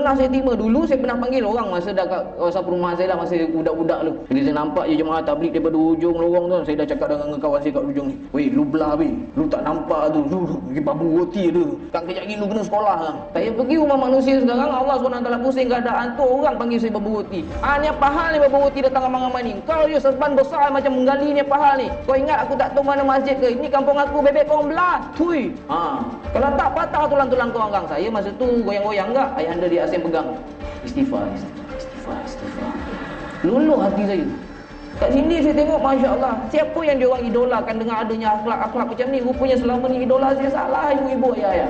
pernah saya terima dulu, saya pernah panggil orang masa dah kat kawasan perumahan saya lah, masa budak-budak tu. Jadi saya nampak je jemaah tabligh daripada ujung lorong tu, saya dah cakap dengan kawan saya kat ujung ni, "Weh, lu belah weh, lu tak nampak tu, lu pergi babu roti tu. Kan kejap lagi lu kena sekolah lah." Saya pergi rumah manusia sekarang, Allah SWT pusing keadaan tu, orang panggil saya babu roti. Ni apa hal ni babu roti datang ramai-ramai ni? Kau je serban besar macam menggali ni apa hal ni? Kau ingat aku tak tahu mana masjid ke? Ini kampung aku, bebek kau belah. Tui. Kalau tak patah tulang-tulang kau orang. Saya masa tu goyang-goyang enggak? Ayahanda di Asim pegang. Istighfar, istighfar, istighfar. Luluh hati saya. Kat sini saya tengok, Masya Allah, siapa yang diorang idolakan dengan adanya akhlak-akhlak macam ni? Rupanya selama ni idola saya salah, ibu-ibu, ayah-ayah.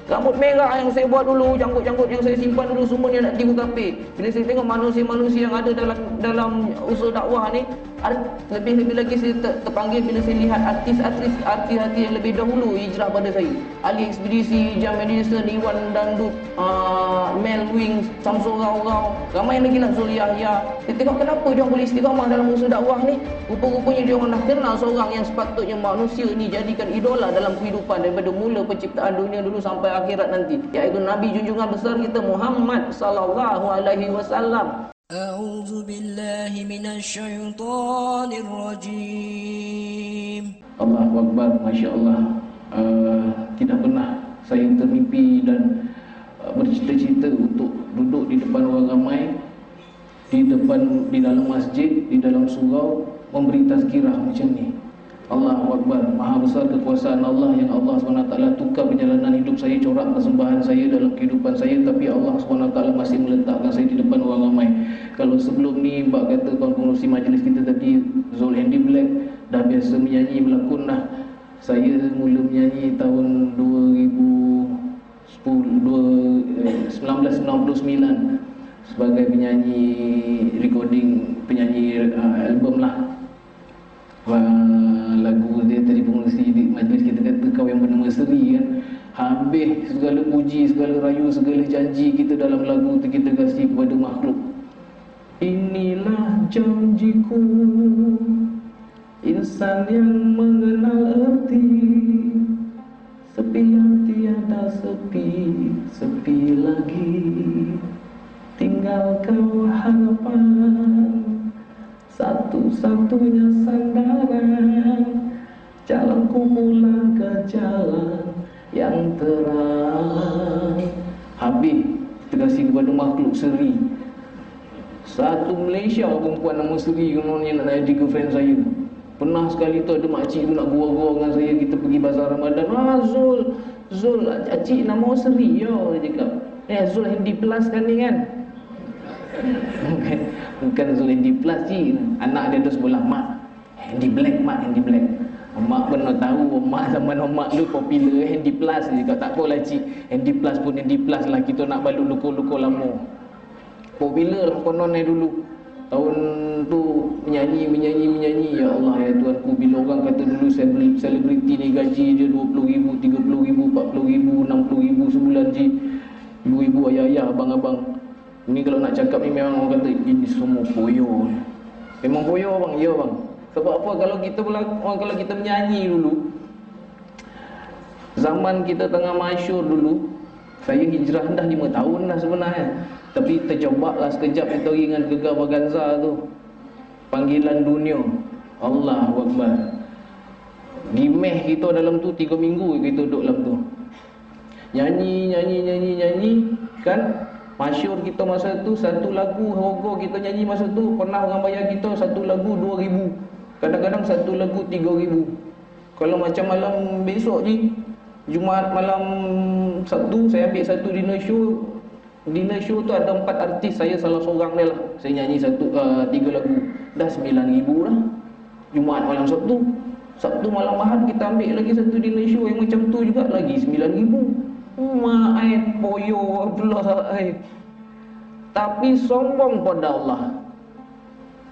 Rambut merah yang saya buat dulu, janggut-janggut yang saya simpan dulu, semua ni nak tiru kapir. Bila saya tengok manusia-manusia yang ada dalam usaha dakwah ni, lebih-lebih lagi saya terpanggil bila saya lihat artis-artis yang lebih dahulu hijrah pada saya. Ali Ekspedisi, Jam Edison, Iwan Dandut, Mel Wings, Samsul Rau-Rau, ramai lagi lah, Zul Yahya. Saya tengok kenapa dia boleh istiqamah dalam usaha dakwah ni. Rupa-rupanya dia orang dah kenal seorang yang sepatutnya manusia ni jadikan idola dalam kehidupan daripada mula penciptaan dunia dulu sampai akhirat nanti, iaitu Nabi junjungan besar kita Muhammad sallallahu alaihi wasallam. A'udzu billahi minasyaitonir rajim. Allahu akbar, masya-Allah. Tidak pernah saya termimpi dan bercita-cita untuk duduk di depan orang ramai, di dalam masjid, di dalam surau, memberi tazkirah macam ni. Allahu Akbar, maha besar kekuasaan Allah yang Allah SWT tukar perjalanan hidup saya, corak persembahan saya dalam kehidupan saya, tapi Allah SWT masih meletakkan saya di depan orang ramai. Kalau sebelum ni Mbak kata tuan pengurusi majlis kita tadi, Zul Handy Black dah biasa menyanyi berlakon dah. Saya mula menyanyi tahun 1999 sebagai penyanyi recording, penyanyi album lah. Lagu dia tadi pengurusi di majlis kita kata, kau yang bernama Seri kan. Habis segala puji, segala rayu, segala janji kita dalam lagu tu kita kasih kepada makhluk. Inilah janjiku, insan yang mengenal erti, sepi yang tiada sepi, sepi lagi, tinggal kau harapan, satu-satunya sandaran, jalanku pulang ke jalan yang terang. Habis kita kasih kepada makhluk Seri. Satu Malaysia perempuan nama Seri kononnya nak jadi girlfriend saya. Pernah sekali tu ada makcik tu nak gurau-gurau dengan saya, kita pergi bazar Ramadan. Zul, acik nama Seri yo, dia cakap. Zul Handy Plus kan ni kan? Bukan Zul Handy Plus cik. Anak dia tu sebelah mak Handy Black, mak Handy Black. Mak pernah tahu, mak zaman mak lu popular Handy Plus. Dia cakap tak apalah cik, Handy Plus pun Handy Plus lah, kita nak balut luka-luka lama. Popular lah konon dulu. Tahun tu menyanyi. Ya Allah ya Tuhanku, bila orang kata dulu selebriti ni gaji dia 20,000, 30,000, 40,000, 60,000 sebulan cik. Ibu-ibu, ayah-ayah, abang-abang, ni kalau nak cakap ni memang orang kata ini semua poyo. Memang poyo bang, ya bang. Sebab apa? Kalau kita menyanyi dulu, zaman kita tengah masyhur dulu, saya hijrah dah 5 tahun dah sebenarnya. Tapi terjebaklah sekejap kita dengan Gegar Vaganza tu. Panggilan dunia. Allahu Akbar. Gimeh kita dalam tu 3 minggu kita duduk dalam tu. Nyanyi kan. Masyhur kita masa tu, satu lagu rogo kita nyanyi masa tu, pernah orang bayar kita satu lagu 2,000. Kadang-kadang satu lagu 3,000. Kalau macam malam besok ni, Jumaat malam Sabtu, saya ambil satu dinner show. Dinner show tu ada 4 artis, saya salah seorang dia lah. Saya nyanyi 3 lagu, dah 9,000 lah. Jumaat malam Sabtu malam Ahad kita ambil lagi satu dinner show yang macam tu juga, lagi 9,000. Ma'ai poyo pula. Tapi sombong pada Allah.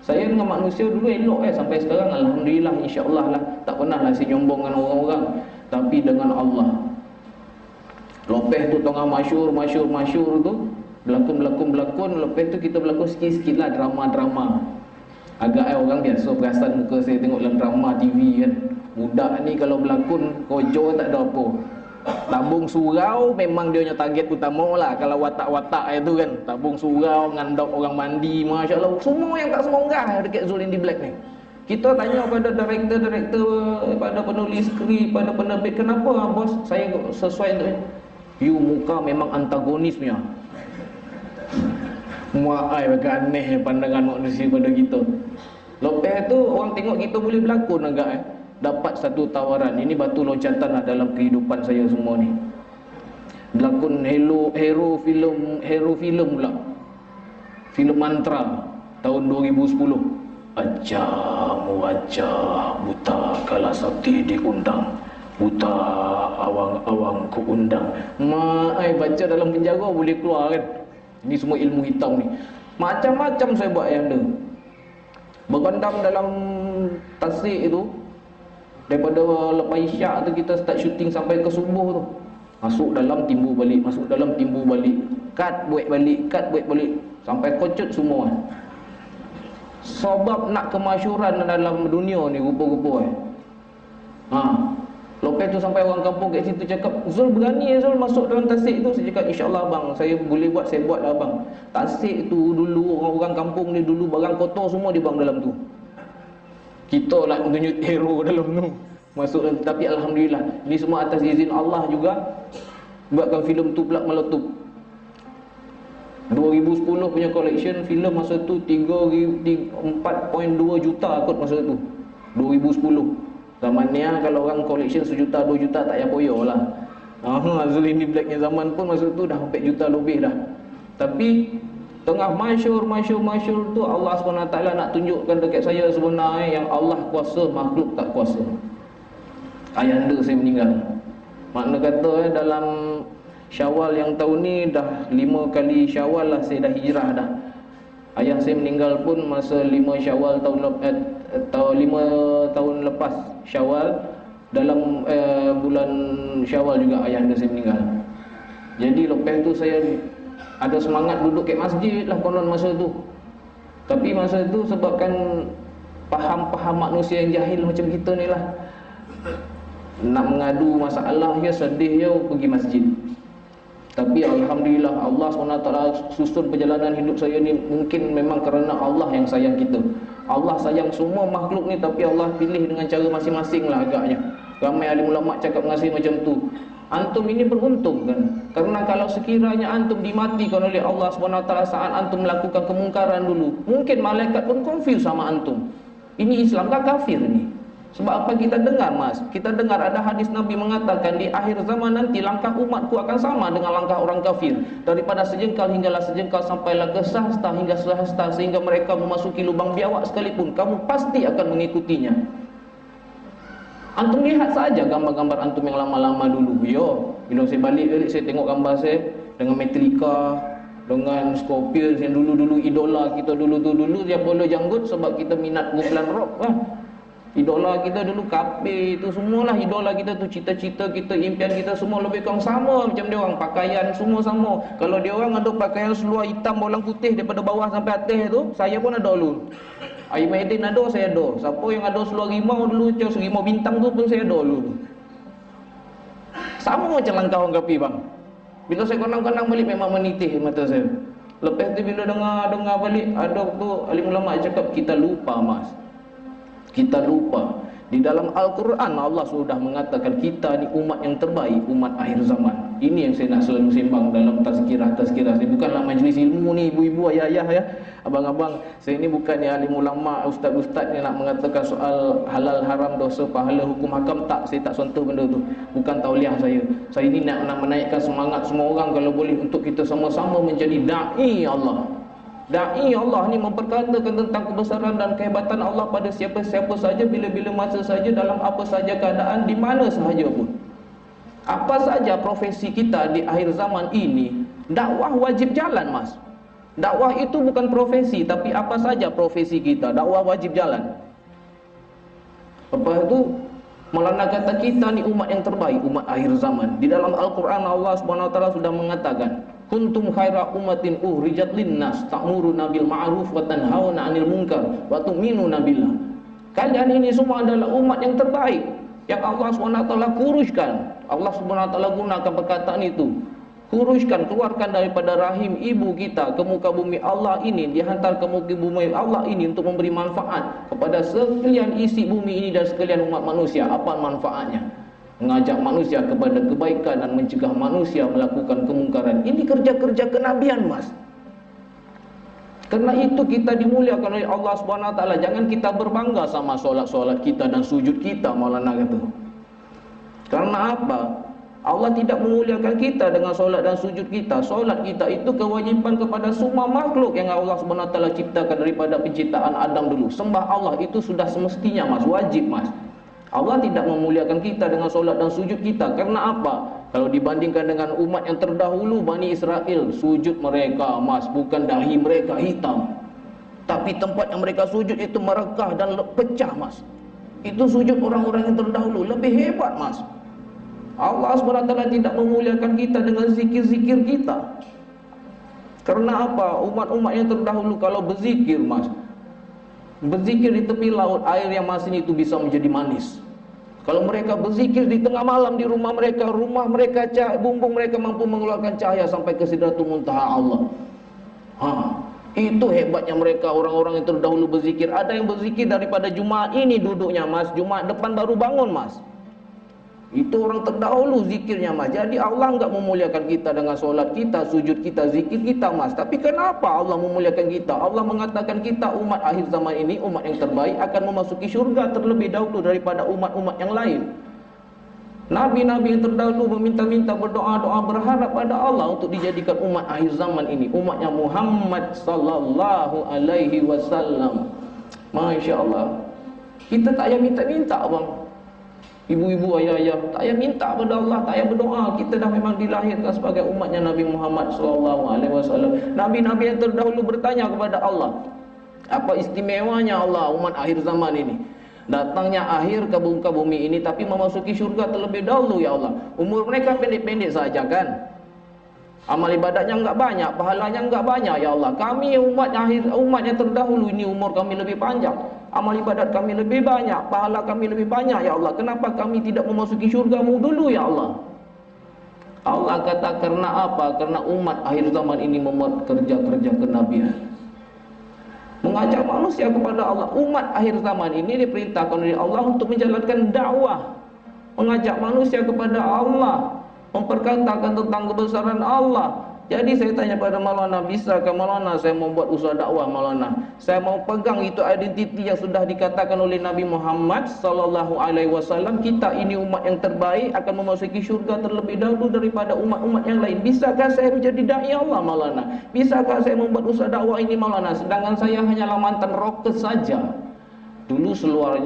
Saya dengan manusia dulu elok sampai sekarang alhamdulillah, insya-Allah lah. Tak pernah lah saya nyombong dengan orang-orang. Tapi dengan Allah, lepas tu tengah masyur tu, berlakon, lepas tu kita berlakon sikit-sikit lah drama. Agak orang biasa perasan muka saya tengok dalam drama TV kan. Budak ni kalau berlakon kojo tak ada apa. Tabung surau memang dia punya target utama lah. Kalau watak-watak itu kan, tabung surau, ngandok orang mandi, Masya Allah. Semua yang tak semonggah dekat Zul Indie Black ni. Kita tanya pada director, pada penulis skrip, pada penerbit, kenapa bos saya sesuai tu? You muka memang antagonisnya. Muai bagi aneh pandangan manusia pada kita. Lepas tu orang tengok kita boleh berlakon agak dapat satu tawaran. Ini batu loncatan lah dalam kehidupan saya semua ni. Berlakon hero filem pula. Filem Mantra tahun 2010. Ajamu wajah buta kala sakti diundang, buta awang-awang ku undang. Mai baca dalam penjara boleh keluar kan. Ini semua ilmu hitam ni. Macam-macam saya buat yang ada. Berendam dalam tasik itu. Daripada lepas isyak tu kita start shooting sampai ke subuh tu. Masuk dalam timbul balik, masuk dalam timbul balik. Cut buat balik, cut buat balik. Sampai kocut semua. Sebab nak kemasyuran dalam dunia ni rupa-rupa Lepas tu sampai orang kampung kat situ cakap, Zul berani Zul masuk dalam tasik tu. Saya cakap, insyaAllah abang, saya boleh buat, saya buat lah abang. Tasik tu dulu orang-orang kampung ni dulu barang kotor semua dibuang dalam tu. Kita lah tunjuk hero dalam tu masuk dalam. Tapi Alhamdulillah, ni semua atas izin Allah juga. Buatkan filem tu pula meletup. 2010 punya collection filem masa tu 4.2 juta kot masa tu 2010. Zaman ni kalau orang collection 1 juta 2 juta tak payah poyo lah. Zul Indie Black nya zaman pun masa tu dah 4 juta lebih dah. Tapi tengah masyhur tu Allah SWT nak tunjukkan dekat saya sebenarnya yang Allah kuasa, makhluk tak kuasa. Ayahanda saya meninggal. Makna kata dalam Syawal yang tahun ni dah 5 kali Syawal lah saya dah hijrah dah. Ayah saya meninggal pun masa 5 Syawal tahun 5 tahun lepas Syawal. Dalam bulan Syawal juga ayah anda saya meninggal. Jadi lepas tu saya ada semangat duduk kat masjid lah konon masa tu. Tapi masa tu sebabkan faham manusia yang jahil macam kita ni lah, nak mengadu masalah ya, sedih ya, pergi masjid. Tapi Alhamdulillah Allah SWT susun perjalanan hidup saya ni mungkin memang kerana Allah yang sayang kita. Allah sayang semua makhluk ni, tapi Allah pilih dengan cara masing-masing lah agaknya. Ramai alim ulama cakap dengan saya macam tu. Antum ini beruntung kan, kerana kalau sekiranya antum dimatikan oleh Allah SWT saat antum melakukan kemungkaran dulu, mungkin malaikat pun confuse sama antum. Ini Islam kah kafir ni? Sebab apa kita dengar mas? Kita dengar ada hadis Nabi mengatakan di akhir zaman nanti langkah umatku akan sama dengan langkah orang kafir. Daripada sejengkal hinggalah sejengkal sampailah ke sehasta hingga sehasta, sehingga mereka memasuki lubang biawak sekalipun kamu pasti akan mengikutinya. Antum lihat saja gambar-gambar antum yang lama-lama dulu. Yo, bila saya balik saya tengok gambar saya dengan Metallica, dengan Scorpions yang dulu-dulu idola kita dulu dia boleh janggut sebab kita minat kumpulan rock lah. Idola kita dulu Kape, itu semualah idola kita tu, cita-cita kita, impian kita semua lebih kurang sama macam dia orang, pakaian semua sama. Kalau dia orang ada pakaian seluar hitam bolang putih daripada bawah sampai atas tu, saya pun ada dulu. Air Maidin ada, saya ada. Siapa yang ada seluar rimau dulu, rimau bintang tu pun saya ada dulu. Sama macam langkah orang Kapi bang. Bila saya konang-konang balik memang menitih mata saya. Lepas tu bila dengar balik, ada tu alim ulama cakap kita lupa mas. Kita lupa di dalam Al-Quran Allah sudah mengatakan kita ni umat yang terbaik, umat akhir zaman. Ini yang saya nak selalu sembang dalam tazkirah. Saya bukanlah majlis ilmu ni, ibu-ibu, ayah-ayah ya, abang-abang. Saya ni bukan ya alim ulama, ustaz-ustaz yang nak mengatakan soal halal haram dosa pahala hukum hakam. Tak, saya tak sentuh benda tu. Bukan tauliah saya. Saya ni nak menaikkan semangat semua orang kalau boleh untuk kita sama-sama menjadi dai Allah. Dai Allah ni memperkatakan tentang kebesaran dan kehebatan Allah pada siapa-siapa saja, bila-bila masa saja, dalam apa saja keadaan, di mana sahaja pun. Apa saja profesi kita di akhir zaman ini, dakwah wajib jalan mas. Dakwah itu bukan profesi, tapi apa saja profesi kita, dakwah wajib jalan. Lepas itu Maulana kata kita ni umat yang terbaik, umat akhir zaman. Di dalam Al-Quran Allah SWT sudah mengatakan, kuntum khaira ummatin uhrijat linnas ta'muruna bil ma'ruf wa tanhauna 'anil munkar wa tu'minuna billah. Kalian ini semua adalah umat yang terbaik. yang Allah SWT kuruskan. Allah SWT gunakan perkataan itu. Kuruskan, keluarkan daripada rahim ibu kita ke muka bumi Allah ini, dihantar ke muka bumi Allah ini untuk memberi manfaat kepada sekalian isi bumi ini dan sekalian umat manusia. Apa manfaatnya? Mengajak manusia kepada kebaikan dan mencegah manusia melakukan kemungkaran. Ini kerja-kerja kenabian, Mas. Karena itu kita dimuliakan oleh Allah SWT. Jangan kita berbangga sama solat-solat kita dan sujud kita, Maulana kata. Karena apa? Allah tidak memuliakan kita dengan solat dan sujud kita. Solat kita itu kewajiban kepada semua makhluk yang Allah SWT ciptakan daripada penciptaan Adam dulu. Sembah Allah itu sudah semestinya, Mas, wajib, Mas. Allah tidak memuliakan kita dengan solat dan sujud kita. Karena apa? Kalau dibandingkan dengan umat yang terdahulu, Bani Israel, sujud mereka, Mas, bukan dahi mereka hitam, tapi tempat yang mereka sujud itu merekah dan pecah, Mas. Itu sujud orang-orang yang terdahulu. Lebih hebat, Mas. Allah SWT tidak memuliakan kita dengan zikir-zikir kita. Karena apa? Umat-umat yang terdahulu kalau berzikir, Mas, berzikir di tepi laut, air yang masin itu bisa menjadi manis. Kalau mereka berzikir di tengah malam di rumah mereka, bumbung mereka mampu mengeluarkan cahaya sampai ke Sidratul Muntaha Allah. Itu hebatnya mereka, orang-orang yang terdahulu berzikir. Ada yang berzikir daripada Jumaat ini duduknya, Mas, Jumaat depan baru bangun, Mas. Itu orang terdahulu zikirnya, Mas. Jadi Allah enggak memuliakan kita dengan solat kita, sujud kita, zikir kita, Mas. Tapi kenapa Allah memuliakan kita? Allah mengatakan kita umat akhir zaman ini, umat yang terbaik, akan memasuki syurga terlebih dahulu daripada umat-umat yang lain. Nabi-nabi yang terdahulu meminta-minta, berdoa-doa, berharap pada Allah untuk dijadikan umat akhir zaman ini, umatnya Muhammad sallallahu alaihi wasallam. Masya Allah. Kita tak payah minta-minta, Bang. Ibu-ibu, ayah-ayah, tak payah minta pada Allah, tak payah berdoa. Kita dah memang dilahirkan sebagai umatnya Nabi Muhammad SAW. Nabi-nabi yang terdahulu bertanya kepada Allah, apa istimewanya Allah umat akhir zaman ini? Datangnya akhir ke muka bumi ini, tapi memasuki syurga terlebih dahulu, ya Allah. Umur mereka pendek-pendek saja, kan? Amal ibadatnya enggak banyak, pahalanya enggak banyak, ya Allah. Kami umat yang terdahulu ini umur kami lebih panjang, amal ibadat kami lebih banyak, pahala kami lebih banyak, ya Allah. Kenapa kami tidak memasuki syurga-Mu dulu, ya Allah? Allah kata karena apa? Karena umat akhir zaman ini membuat kerja-kerja kenabian, mengajak manusia kepada Allah. Umat akhir zaman ini diperintahkan oleh Allah untuk menjalankan dakwah, mengajak manusia kepada Allah, memperkatakan tentang kebesaran Allah. Jadi saya tanya pada Maulana, bisakah Maulana saya mau buat usaha dakwah, Maulana? Saya mau pegang itu identiti yang sudah dikatakan oleh Nabi Muhammad sallallahu alaihi wasallam, kita ini umat yang terbaik, akan memasuki syurga terlebih dahulu daripada umat-umat yang lain. Bisakah saya menjadi dai Allah, Maulana? Bisakah saya membuat usaha dakwah ini, Maulana? Sedangkan saya hanyalah mantan roket saja. Dulu seluar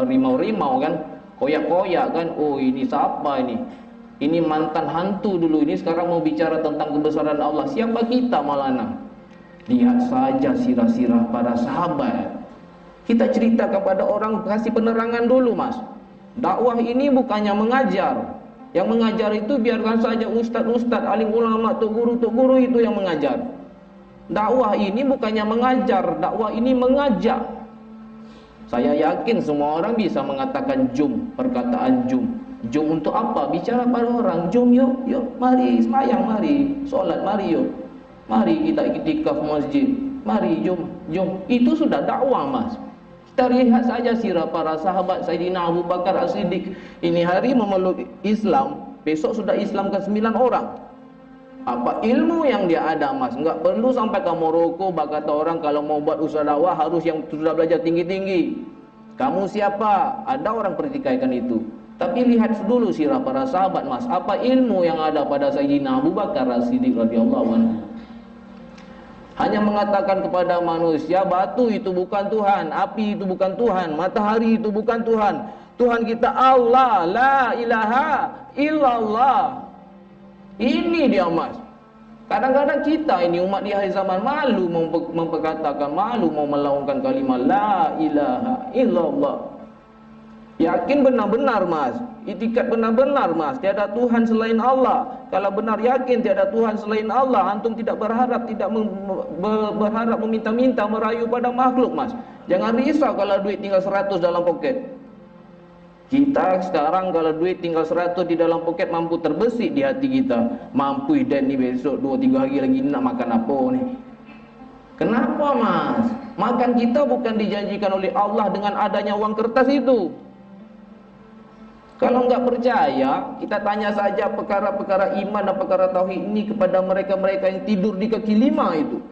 rimau-rimau, kan, koyak-koyak, kan. Oh, ini siapa ini? Ini mantan hantu dulu, ini sekarang mau bicara tentang kebesaran Allah. Siapa kita, Maulana? Lihat saja sirah-sirah para sahabat. Kita cerita kepada orang, kasih penerangan dulu, Mas. Dakwah ini bukannya mengajar. Yang mengajar itu biarkan saja ustaz-ustaz, alim ulama, tok guru itu yang mengajar. Dakwah ini bukannya mengajar, dakwah ini mengajak. Saya yakin semua orang bisa mengatakan jum, perkataan jum. Jom untuk apa? Bicara pada orang. Jom yuk, mari sembahyang, mari solat, mari yuk, mari kita iktikaf masjid, mari jom. Itu sudah dakwah, Mas. Kita lihat saja sirah para sahabat. Sayyidina Abu Bakar As-Siddiq ini hari memeluk Islam, besok sudah Islam ke 9 orang. Apa ilmu yang dia ada, Mas? Enggak perlu sampai ke Maroko. Kata orang kalau mau buat usaha dakwah harus yang sudah belajar tinggi-tinggi. Kamu siapa? Ada orang pertikaikan itu. Tapi lihat dulu sirah para sahabat, Mas. Apa ilmu yang ada pada Sayyidina Abu Bakar As-Siddiq radhiyallahu anhu? Hanya mengatakan kepada manusia, batu itu bukan Tuhan, api itu bukan Tuhan, matahari itu bukan Tuhan. Tuhan kita Allah, la ilaha illallah. Ini dia, Mas. Kadang-kadang kita ini umat di akhir zaman malu memperkatakan, malu mau melaungkan kalimat la ilaha illallah. Yakin benar-benar, Mas, itikat benar-benar, Mas, tiada Tuhan selain Allah. Kalau benar yakin tiada Tuhan selain Allah, antum tidak berharap, berharap meminta-minta, merayu pada makhluk, Mas. Jangan risau kalau duit tinggal 100 dalam poket. Kita sekarang kalau duit tinggal 100 di dalam poket, mampu terbesit di hati kita. Mampu dan ni besok 2-3 hari lagi nak makan apa ni? Kenapa mas? Makan kita bukan dijanjikan oleh Allah dengan adanya uang kertas itu. Kalau enggak percaya, kita tanya saja perkara-perkara iman dan perkara tauhid ini kepada mereka-mereka yang tidur di kaki lima itu.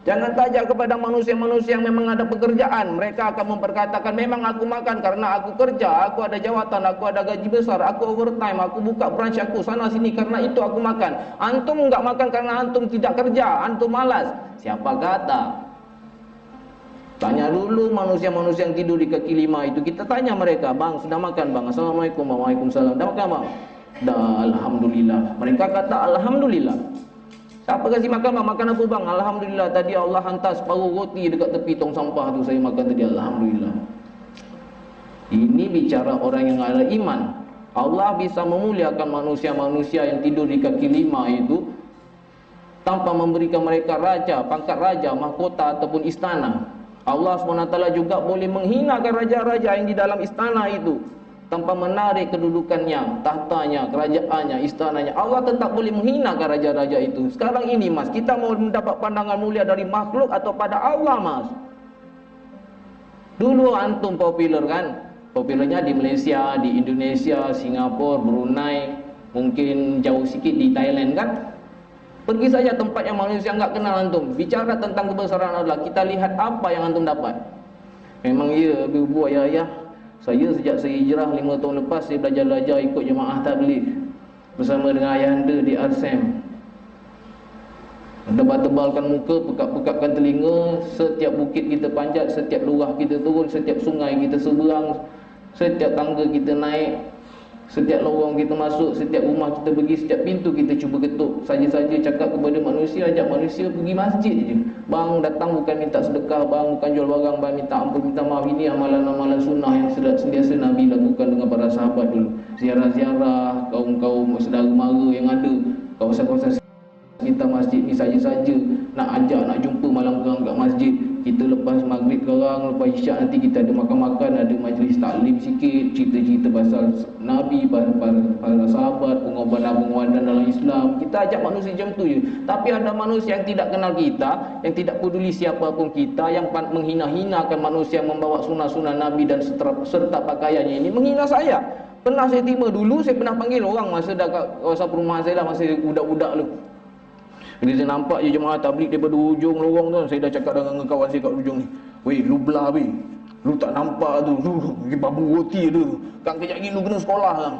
Jangan tanya kepada manusia-manusia yang memang ada pekerjaan. Mereka akan memperkatakan, memang aku makan karena aku kerja, aku ada jawatan, aku ada gaji besar, aku overtime, aku buka branch aku sana sini, karena itu aku makan. Antum enggak makan karena antum tidak kerja, antum malas. Siapa kata? Tanya dulu manusia-manusia yang tidur di kaki lima itu. Kita tanya mereka, bang sudah makan bang? Assalamualaikum, waalaikumsalam. Dah makan bang? Dah, alhamdulillah. Mereka kata alhamdulillah. Siapa kasih makan bang? Makan apa bang? Alhamdulillah, tadi Allah hantar separuh roti dekat tepi tong sampah tu, saya makan tadi, alhamdulillah. Ini bicara orang yang ada iman. Allah bisa memuliakan manusia-manusia yang tidur di kaki lima itu tanpa memberikan mereka raja, pangkat raja, mahkota ataupun istana. Allah SWT juga boleh menghinakan raja-raja yang di dalam istana itu tanpa menarik kedudukannya, tahtanya, kerajaannya, istananya. Allah tetap boleh menghinakan raja-raja itu. Sekarang ini mas, kita mau mendapat pandangan mulia dari makhluk atau pada Allah mas? Dulu antum popular kan? Popularnya di Malaysia, di Indonesia, Singapura, Brunei, mungkin jauh sikit di Thailand kan? Pergi saja tempat yang manusia enggak kenal antum, bicara tentang kebesaran Allah, kita lihat apa yang antum dapat. Memang ya, ibu ayah, saya sejak saya hijrah 5 tahun lepas, saya belajar ikut jemaah tabligh bersama dengan ayahanda di Arsem. Tebal-tebalkan muka, pekat-pekatkan telinga, setiap bukit kita panjat, setiap lurah kita turun, setiap sungai kita seberang, setiap tangga kita naik, setiap lorong kita masuk, setiap rumah kita pergi, setiap pintu kita cuba ketuk. Saja-saja cakap kepada manusia, ajak manusia pergi masjid je. Bang datang bukan minta sedekah, bang bukan jual barang, bang minta ampun, minta maaf. Ini amalan-amalan sunnah yang sentiasa Nabi lakukan dengan para sahabat dulu. Ziarah-ziarah kaum-kaum saudara mara yang ada kawasan-kawasan kita masjid ni saja-saja. Nak ajak, nak jumpa malam gerang kat masjid. Kita lepas maghrib gerang, lepas isyak nanti kita ada makan-makan, ada majlis taklim sikit, cerita-cerita pasal Nabi, para sahabat, pengorbanan dalam Islam. Kita ajak manusia macam tu je. Tapi ada manusia yang tidak kenal kita, yang tidak peduli siapa pun kita, yang menghina-hinakan manusia yang membawa sunnah-sunnah Nabi dan serta pakaiannya ini, menghina saya. Pernah saya terima dulu, saya pernah panggil orang masa dah kat kawasan perumahan saya lah, masa budak-budak tu. Bila saya nampak je jemaah tabligh daripada ujung lorong tu, saya dah cakap dengan kawan saya kat ujung ni, weh lu belah weh, lu tak nampak tu, lu pergi babu roti tu, kan kejap lagi lu kena sekolah kan.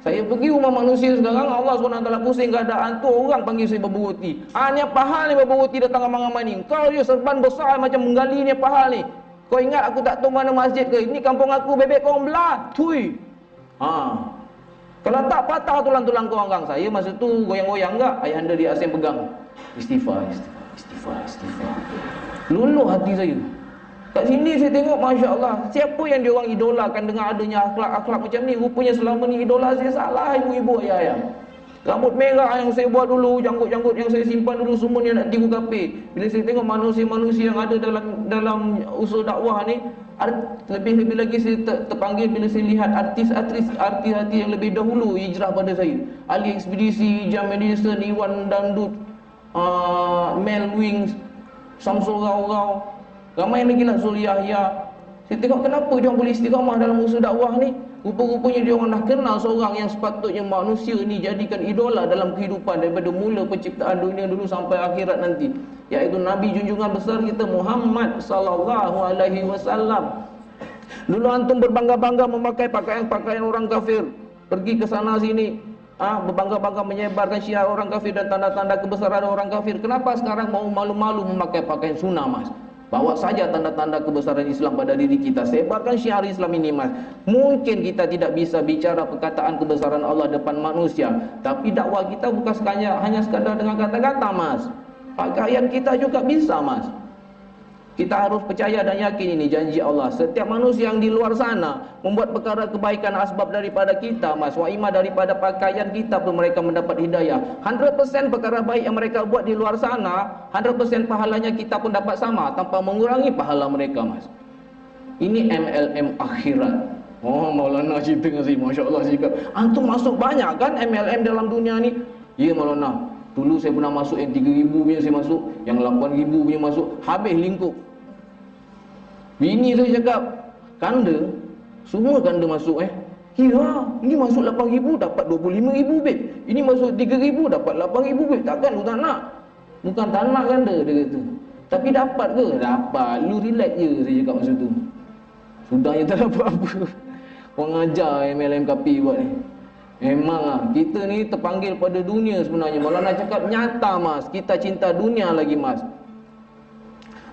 Saya pergi rumah manusia sekarang, Allah SWT pusing keadaan tu, orang panggil saya babu roti. Ni apa hal ni babu roti datang ramai-ramai ni? Kau je serban besar macam menggali ni, apa hal ni? Kau ingat aku tak tahu mana masjid ke? Ini kampung aku, bebek kau belah. Tui. Kalau tak patah tulang-tulang kau orang. Saya masa tu goyang-goyang enggak, ayahanda di Asim pegang. Istighfar. Luluh hati saya. Kat sini saya tengok, Masya Allah, siapa yang diorang idolakan dengan adanya akhlak-akhlak macam ni? Rupanya selama ni idola saya salah, ibu-ibu, ayah-ayah. Rambut merah yang saya buat dulu, janggut-janggut yang saya simpan dulu, semuanya nak tiru kape. Bila saya tengok manusia-manusia yang ada dalam usaha dakwah ni, lebih-lebih lagi saya terpanggil bila saya lihat artis-artis yang lebih dahulu hijrah pada saya. Ali Ekspedisi, Jam Madison, Iwan Dandut, Mel Wings, Samsul Rau-Rau, ramai lagi lah, Zul Yahya. Saya tengok kenapa dia boleh istiqamah dalam usaha dakwah ni. Rupa-rupanya dia orang dah kenal seorang yang sepatutnya manusia ni jadikan idola dalam kehidupan daripada mula penciptaan dunia dulu sampai akhirat nanti, iaitu Nabi junjungan besar kita Muhammad sallallahu alaihi wasallam. Dulu antum berbangga-bangga memakai pakaian-pakaian orang kafir, pergi ke sana sini, berbangga-bangga menyebarkan syiar orang kafir dan tanda-tanda kebesaran orang kafir. Kenapa sekarang mau malu-malu memakai pakaian sunnah mas? Bawa saja tanda-tanda kebesaran Islam pada diri kita, sebarkan syiar Islam ini mas. Mungkin kita tidak bisa bicara perkataan kebesaran Allah depan manusia, tapi dakwah kita bukan hanya sekadar dengan kata-kata mas. Pakaian kita juga bisa mas. Kita harus percaya dan yakin ini janji Allah. Setiap manusia yang di luar sana membuat perkara kebaikan asbab daripada kita mas, wa ima daripada pakaian kita pun mereka mendapat hidayah. 100% perkara baik yang mereka buat di luar sana, 100% pahalanya kita pun dapat sama tanpa mengurangi pahala mereka mas. Ini MLM akhirat. Oh, Maulana cerita dengan saya, Masya Allah, saya cakap, antum masuk banyak kan MLM dalam dunia ni? Ya Maulana, dulu saya pernah masuk yang 3,000 punya saya masuk, yang 8,000 punya masuk, habis lingkup. Bini saya cakap, kanda, semua kanda masuk Ya, ini masuk 8,000 dapat 25,000 beb. Ini masuk 3,000 dapat 8,000 beb. Takkan lu tak nak? Bukan tak nak kanda, dia kata. Tapi dapat ke? Dapat. Lu relax je, saya cakap masa tu. Sudahnya tak dapat apa. Orang ajar MLM kapi buat ni. Memang lah, kita ni terpanggil pada dunia sebenarnya. Maulana cakap nyata mas, kita cinta dunia lagi mas.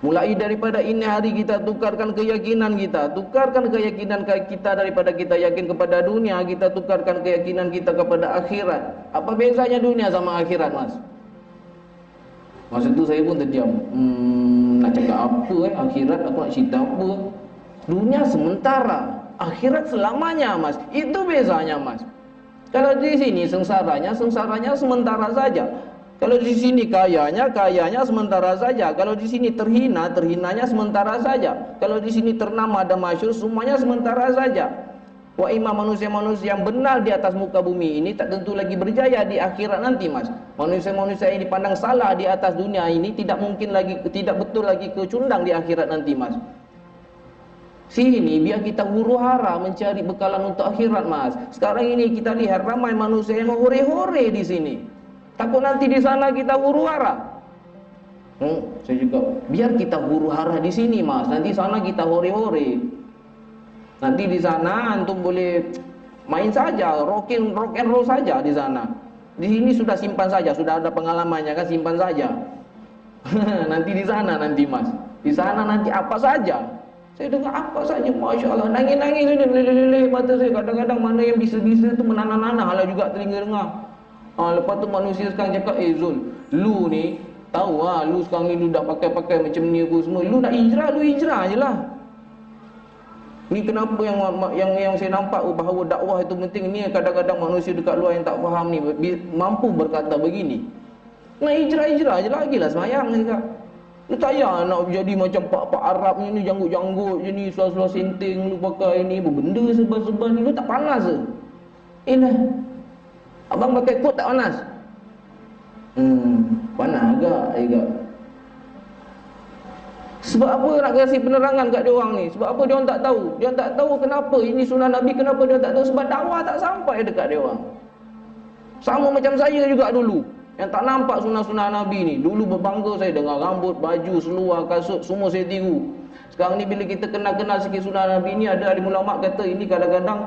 Mulai daripada ini hari kita tukarkan keyakinan kita. Tukarkan keyakinan kita daripada kita yakin kepada dunia, kita tukarkan keyakinan kita kepada akhirat. Apa bezanya dunia sama akhirat mas? Masa tu saya pun terdiam. Nak cakap apa akhirat, aku nak cerita apa? Dunia sementara, akhirat selamanya mas. Itu bezanya mas. Kalau di sini sengsaranya sementara saja. Kalau di sini kayanya sementara saja. Kalau di sini terhinanya sementara saja. Kalau di sini ternama dan masyhur, semuanya sementara saja. Wa imam manusia-manusia yang benar di atas muka bumi ini tak tentu lagi berjaya di akhirat nanti mas. Manusia-manusia yang dipandang salah di atas dunia ini tidak betul lagi kecundang di akhirat nanti mas. Sini biar kita huru-hara mencari bekalan untuk akhirat mas. Sekarang ini kita lihat ramai manusia yang hore-hore di sini. Takut nanti di sana kita huru-hara. Saya juga biar kita huru-hara di sini mas. Nanti sana kita hore-hore. Nanti di sana antum boleh main saja, rock and roll saja di sana. Di sini sudah simpan saja, sudah ada pengalamannya kan, simpan saja. Nanti di sana nanti mas. Di sana nanti apa saja. Saya dengar apa saja, Masya Allah, nangis-nangis ini, leleh mata saya. Kadang-kadang mana yang bisa-bisa tu menanah-nanah, halah juga telinga dengar. Lepas tu manusia sekarang cakap, Zul, lu ni tahu lu sekarang ni lu dah pakai-pakai macam ni apa semua. Lu nak hijrah, lu hijrah je lah. Ni kenapa yang saya nampak bahawa dakwah itu penting ni, kadang-kadang manusia dekat luar yang tak faham ni mampu berkata begini. Nak hijrah je lagi lah semayang juga. Lu tak payah nak jadi macam pak-pak Arab ni janggut-janggut je ni, suar-suar senting lu pakai ni, benda sebab-sebab ni, lu tak panas ke? Lah. Abang pakai kot tak panas? Panas agak. Sebab apa nak kasih penerangan kat dia orang ni? Sebab apa dia orang tak tahu? Dia orang tak tahu kenapa ini sunnah Nabi, kenapa dia orang tak tahu? Sebab dakwah tak sampai dekat dia orang. Sama macam saya juga dulu, yang tak nampak sunnah-sunnah Nabi ni. Dulu berbangga saya dengan rambut, baju, seluar, kasut, semua saya tiru. Sekarang ni bila kita kenal-kenal sikit sunnah Nabi ni, ada ulama kata ini kadang-kadang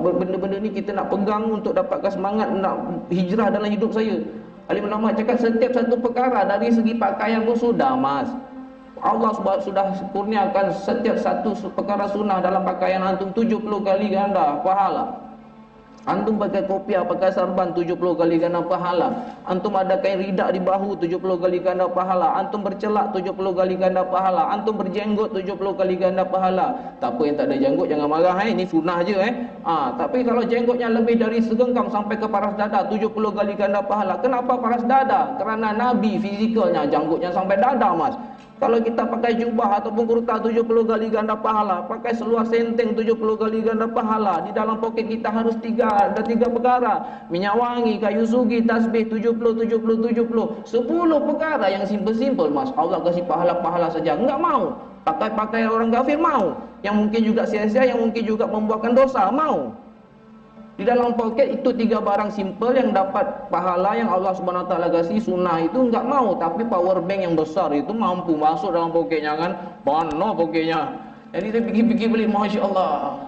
benda-benda ni kita nak pegang untuk dapatkan semangat nak hijrah dalam hidup saya. Alim ulama cakap setiap satu perkara dari segi pakaian pun sudah mas. Allah sudah kurniakan setiap satu perkara sunnah dalam pakaian antum 70 kali ganda pahala. Antum pakai kopiah, pakai sarban 70 kali ganda pahala. Antum ada kain ridak di bahu 70 kali ganda pahala. Antum bercelak 70 kali ganda pahala. Antum berjenggot 70 kali ganda pahala. Tak apa yang tak ada jenggot jangan marah ini sunnah je tapi kalau jenggotnya lebih dari segenggam sampai ke paras dada 70 kali ganda pahala. Kenapa paras dada? Kerana Nabi fizikalnya jenggotnya sampai dada mas. Kalau kita pakai jubah ataupun kurta 70 kali ganda pahala, pakai seluar senteng 70 kali ganda pahala. Di dalam poket kita harus ada tiga perkara. Minyak wangi, kayu sugi, tasbih 70 10 perkara yang simple-simple mas. Allah kasih pahala-pahala saja. Enggak mau. Pakai orang kafir mau. Yang mungkin juga sia-sia, yang mungkin juga membuahkan dosa mau. Di dalam poket itu 3 barang simple yang dapat pahala yang Allah Subhanahu Wa Taala kasih. Sunnah itu enggak mau, tapi power bank yang besar itu mampu masuk dalam poketnya kan, penuh poketnya. Jadi saya fikir-fikir balik, Masya Allah,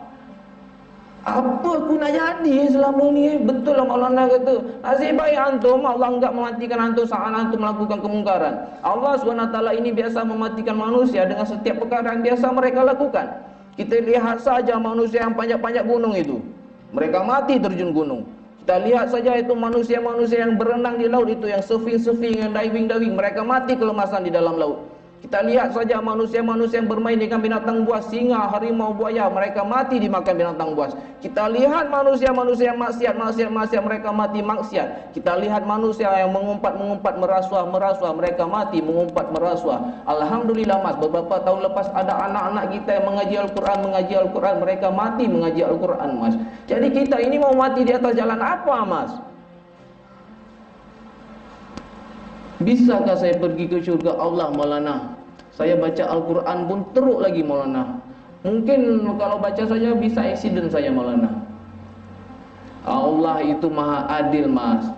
apa aku nak jadi selama ni? Betul lah Maulana kata, nasib baik antum Allah enggak mematikan antum saat antum melakukan kemungkaran. Allah Subhanahu Wa Taala ini biasa mematikan manusia dengan setiap perkara yang biasa mereka lakukan. Kita lihat saja manusia yang panjat-panjat gunung itu, mereka mati terjun gunung. Kita lihat saja itu manusia-manusia yang berenang di laut itu, yang surfing, yang diving, mereka mati kelemasan di dalam laut. Kita lihat saja manusia-manusia yang bermain dengan binatang buas, singa, harimau, buaya, mereka mati dimakan binatang buas. Kita lihat manusia-manusia yang maksiat, mereka mati maksiat. Kita lihat manusia yang mengumpat, merasuah, mereka mati mengumpat, merasuah. Alhamdulillah Mas, beberapa tahun lepas ada anak-anak kita yang mengaji Al-Quran, mereka mati mengaji Al-Quran Mas. Jadi kita ini mau mati di atas jalan apa Mas? Bisakah saya pergi ke syurga Allah Maulana? Saya baca Al-Quran pun teruk lagi Maulana. Mungkin kalau baca saja bisa accident saya Maulana. Allah itu maha adil Mas.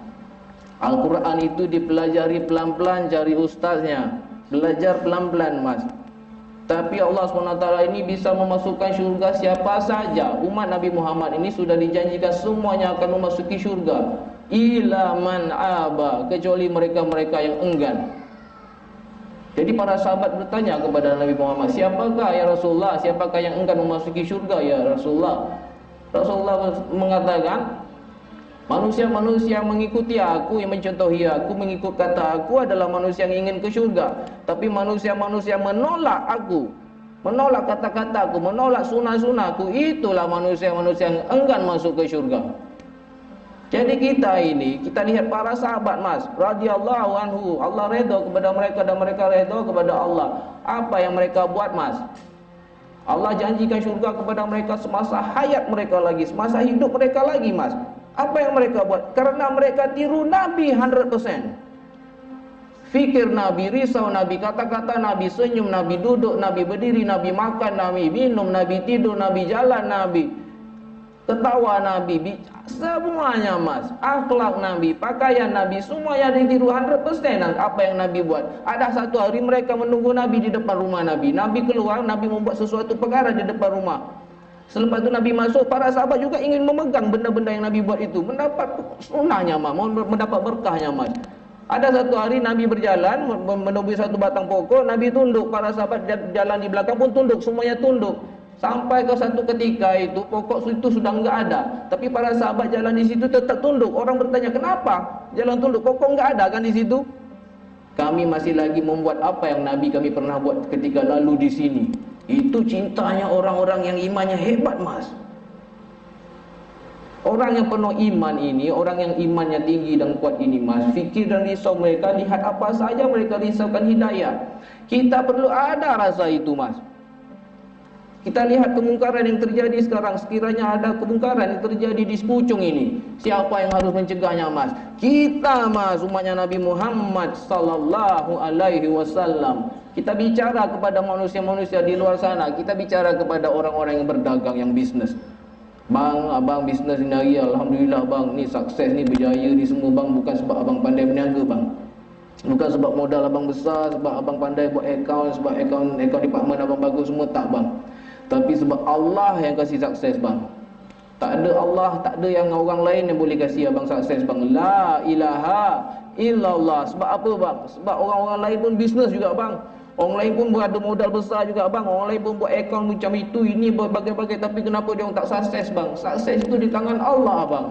Al-Quran itu dipelajari pelan-pelan, cari ustaznya, belajar pelan-pelan Mas. Tapi Allah SWT ini bisa memasukkan syurga siapa saja. Umat Nabi Muhammad ini sudah dijanjikan semuanya akan memasuki syurga. Ila man aba, kecuali mereka-mereka yang enggan. Jadi para sahabat bertanya kepada Nabi Muhammad, siapakah ya Rasulullah, siapakah yang enggan memasuki syurga ya Rasulullah? Rasulullah mengatakan, manusia-manusia yang mengikuti aku, yang mencontohi aku, mengikut kata aku adalah manusia yang ingin ke syurga. Tapi manusia-manusia menolak aku, menolak kata-kata aku, menolak sunnah-sunnahku, itulah manusia-manusia yang enggan masuk ke syurga. Jadi kita ini, kita lihat para sahabat Mas, radhiyallahu anhu, Allah redha kepada mereka dan mereka redha kepada Allah. Apa yang mereka buat Mas? Allah janjikan syurga kepada mereka semasa hayat mereka lagi, semasa hidup mereka lagi Mas. Apa yang mereka buat? Karena mereka tiru Nabi 100%. Fikir Nabi, risau Nabi, kata-kata Nabi, senyum Nabi, duduk Nabi, berdiri Nabi, makan Nabi, minum Nabi, tidur Nabi, jalan Nabi, ketawa Nabi, semuanya Mas. Akhlak Nabi, pakaian Nabi, semuanya ditiru 100%. Apa yang Nabi buat? Ada satu hari mereka menunggu Nabi di depan rumah Nabi. Nabi keluar, Nabi membuat sesuatu perkara di depan rumah. Selepas itu Nabi masuk, para sahabat juga ingin memegang benda-benda yang Nabi buat itu, mendapat sunnahnya Mas, mendapat berkahnya Mas. Ada satu hari Nabi berjalan menuju satu batang pokok, Nabi tunduk, para sahabat jalan di belakang pun tunduk, semuanya tunduk. Sampai ke satu ketika itu pokok itu sudah enggak ada, tapi para sahabat jalan di situ tetap tunduk. Orang bertanya, kenapa jalan tunduk? Pokok enggak ada kan di situ? Kami masih lagi membuat apa yang Nabi kami pernah buat ketika lalu di sini. Itu cintanya orang-orang yang imannya hebat Mas. Orang yang penuh iman ini, orang yang imannya tinggi dan kuat ini Mas, fikir dan risau mereka, lihat apa saja mereka risaukan hidayah. Kita perlu ada rasa itu Mas. Kita lihat kemungkaran yang terjadi sekarang. Sekiranya ada kemungkaran yang terjadi di sepucung ini, siapa yang harus mencegahnya Mas? Kita Mas, umatnya Nabi Muhammad sallallahu alaihi wasallam. Kita bicara kepada manusia-manusia di luar sana. Kita bicara kepada orang-orang yang berdagang, yang bisnes. Bang, abang bisnes ini hari, alhamdulillah bang, ni sukses ni, berjaya ni semua bang, bukan sebab abang pandai berniaga bang, bukan sebab modal abang besar, sebab abang pandai buat akaun, sebab akaun department abang bagus semua, tak bang. Tapi sebab Allah yang kasih sukses bang. Tak ada Allah, tak ada yang orang lain yang boleh kasih abang sukses bang. La ilaha illallah. Sebab apa bang? Sebab orang-orang lain pun bisnes juga bang. Orang lain pun ada modal besar juga bang. Orang lain pun buat akaun macam itu, ini berbagai-bagai. Tapi kenapa dia orang tak sukses bang? Sukses itu di tangan Allah bang.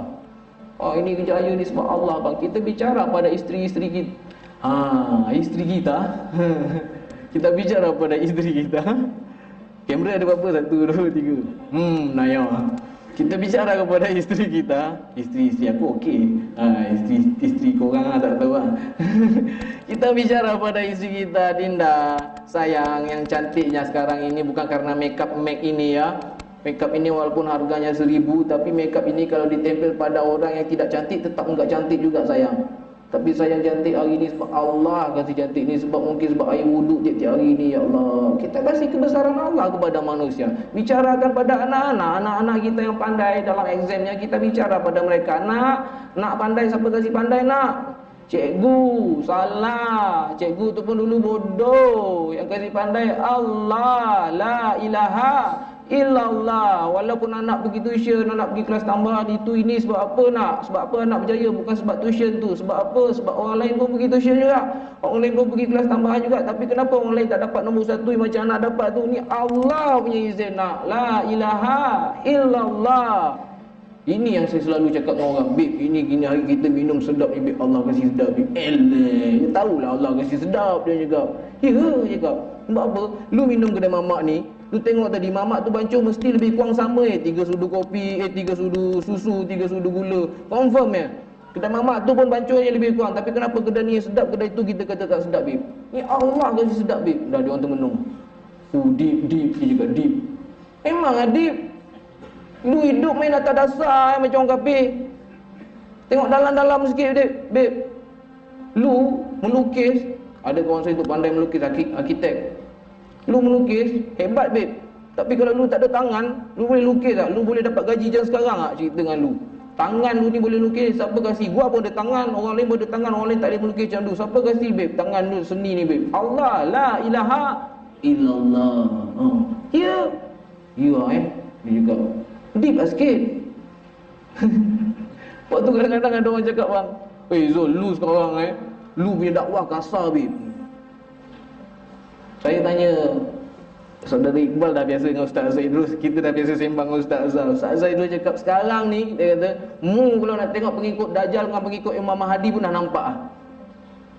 Oh ini kejayaan ni sebab Allah bang. Kita bicara pada isteri-isteri kita. Isteri kita. Kita bicara pada isteri kita. Kamera ada berapa? 1, 2, 3. Naya. Kita bicara kepada isteri kita. Isteri aku okey. Isteri korang tak tahu lah. Kita bicara pada isteri kita, Dinda, sayang, yang cantiknya sekarang ini bukan karena makeup MAC ini ya. Makeup ini walaupun harganya 1000, tapi makeup ini kalau ditempel pada orang yang tidak cantik tetap enggak cantik juga sayang. Tapi sayang cantik hari ini sebab Allah kasih cantik ni, sebab mungkin sebab air wuduk tiap-tiap hari ni ya Allah. Kita kasih kebesaran Allah kepada manusia. Bicarakan pada anak-anak kita yang pandai dalam examnya, kita bicara pada mereka. Nak pandai, siapa kasih pandai nak? Cikgu, salah. Cikgu tu pun dulu bodoh. Yang kasih pandai Allah, la ilaha illallah. Walaupun anak pergi tuition, anak pergi kelas tambahan, itu ini sebab apa nak? Sebab apa anak berjaya? Bukan sebab tuition tu. Sebab apa? Sebab orang lain pun pergi tuition juga, orang lain pun pergi kelas tambahan juga. Tapi kenapa orang lain tak dapat nombor 1 macam anak dapat tu? Ni Allah punya izin nak. La ilaha illallah. Ini yang saya selalu cakap dengan orang, babe, ini gini hari kita minum sedap ni, babe, Allah kasih sedap, babe. Dia tahulah Allah kasih sedap, dia cakap. Ya, dia cakap. Sebab apa? Lu minum kedai mamak ni, lu tengok tadi mamak tu bancung mesti lebih kurang sama 3 sudu kopi, 3 sudu susu, 3 sudu gula. Confirm ya. Kedai mamak tu pun bancungnya lebih kurang. Tapi kenapa kedai ni sedap, kedai tu kita kata tak sedap, babe? Ni Allah kasih sedap, babe. Dah dia orang termenung. Deep, dia cakap deep. Memang lah deep. Lu hidup main atas dasar macam orang kafir. Tengok dalam-dalam sikit, babe. Lu melukis, ada kawan saya tu pandai melukis, arkitek. Lu melukis, hebat, babe. Tapi kalau lu tak ada tangan, lu boleh lukis tak? Lu boleh dapat gaji jam sekarang tak? Cerita dengan lu. Tangan lu ni boleh lukis, siapa kasih? Gua pun ada tangan, orang lain pun ada tangan, orang lain tak boleh melukis macam lu. Siapa kasih, babe? Tangan lu seni ni, babe. Allah, la ilaha illallah. Ya. Ya, dia juga deep lah sikit. Waktu kadang-kadang ada orang cakap, bang, Zul, lu sekarang lu punya dakwah kasar, babe. Saya tanya, Saudara Iqbal dah biasa dengan Ustaz Zaid dulu, kita dah biasa sembang dengan Ustaz Azhar. Ustaz Zaid dulu cakap, sekarang ni, dia kata, kalau nak tengok pengikut Dajjal dengan pengikut Imam Mahdi pun dah nampak lah.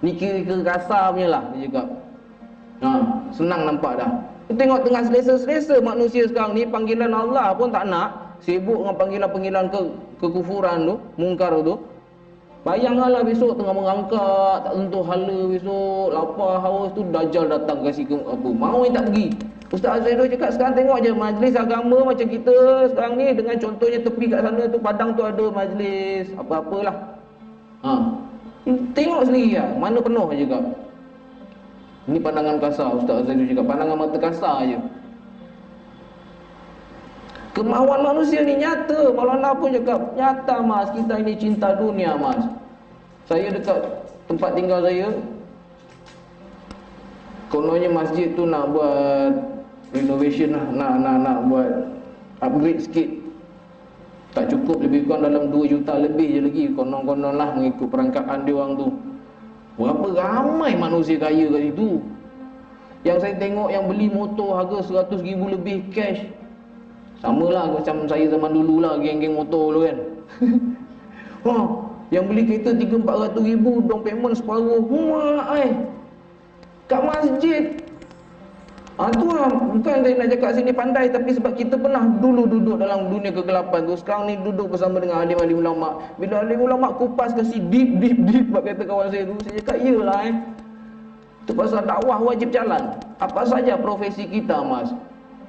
Ni kira-kira kasar punya lah, dia cakap. Senang nampak dah. Tengok tengah selesa-selesa manusia sekarang ni, panggilan Allah pun tak nak, sibuk dengan panggilan-panggilan kekufuran tu, mungkar tu. Bayangkanlah besok tengah merangkak, tak tentu hala besok, lapar, haus tu, Dajjal datang kasih ke apa, mau tak pergi. Ustaz Azhar cakap, sekarang tengok je majlis agama macam kita sekarang ni, dengan contohnya tepi kat sana tu, padang tu ada majlis apa-apalah. Tengok sendiri lah, mana penuh je kak. Ini pandangan kasar, Ustaz Azhar cakap, pandangan mata kasar je. Kemahuan manusia ni nyata. Maulana pun cakap, nyata mas, kita ini cinta dunia mas. Saya dekat tempat tinggal saya, kononnya masjid tu nak buat renovation lah, nak buat upgrade sikit. Tak cukup, lebih kurang dalam 2 juta lebih je lagi, konon-konon lah mengikut perangkaan dia orang tu. Berapa ramai manusia kaya kat situ. Yang saya tengok yang beli motor harga 100,000 lebih cash. Sama lah macam saya zaman dulu lah, geng-geng motor dulu kan. Yang beli kereta 300-400 ribu, down payment separuh. Kat masjid. Tu lah, bukan saya nak cakap sini pandai, tapi sebab kita pernah dulu duduk dalam dunia kegelapan tu. Sekarang ni duduk bersama dengan alim-alim ulama'. Bila alim ulama' kupas kasih deep buat kata kawan saya tu, saya cakap iyalah itu pasal dakwah wajib jalan. Apa saja profesi kita mas,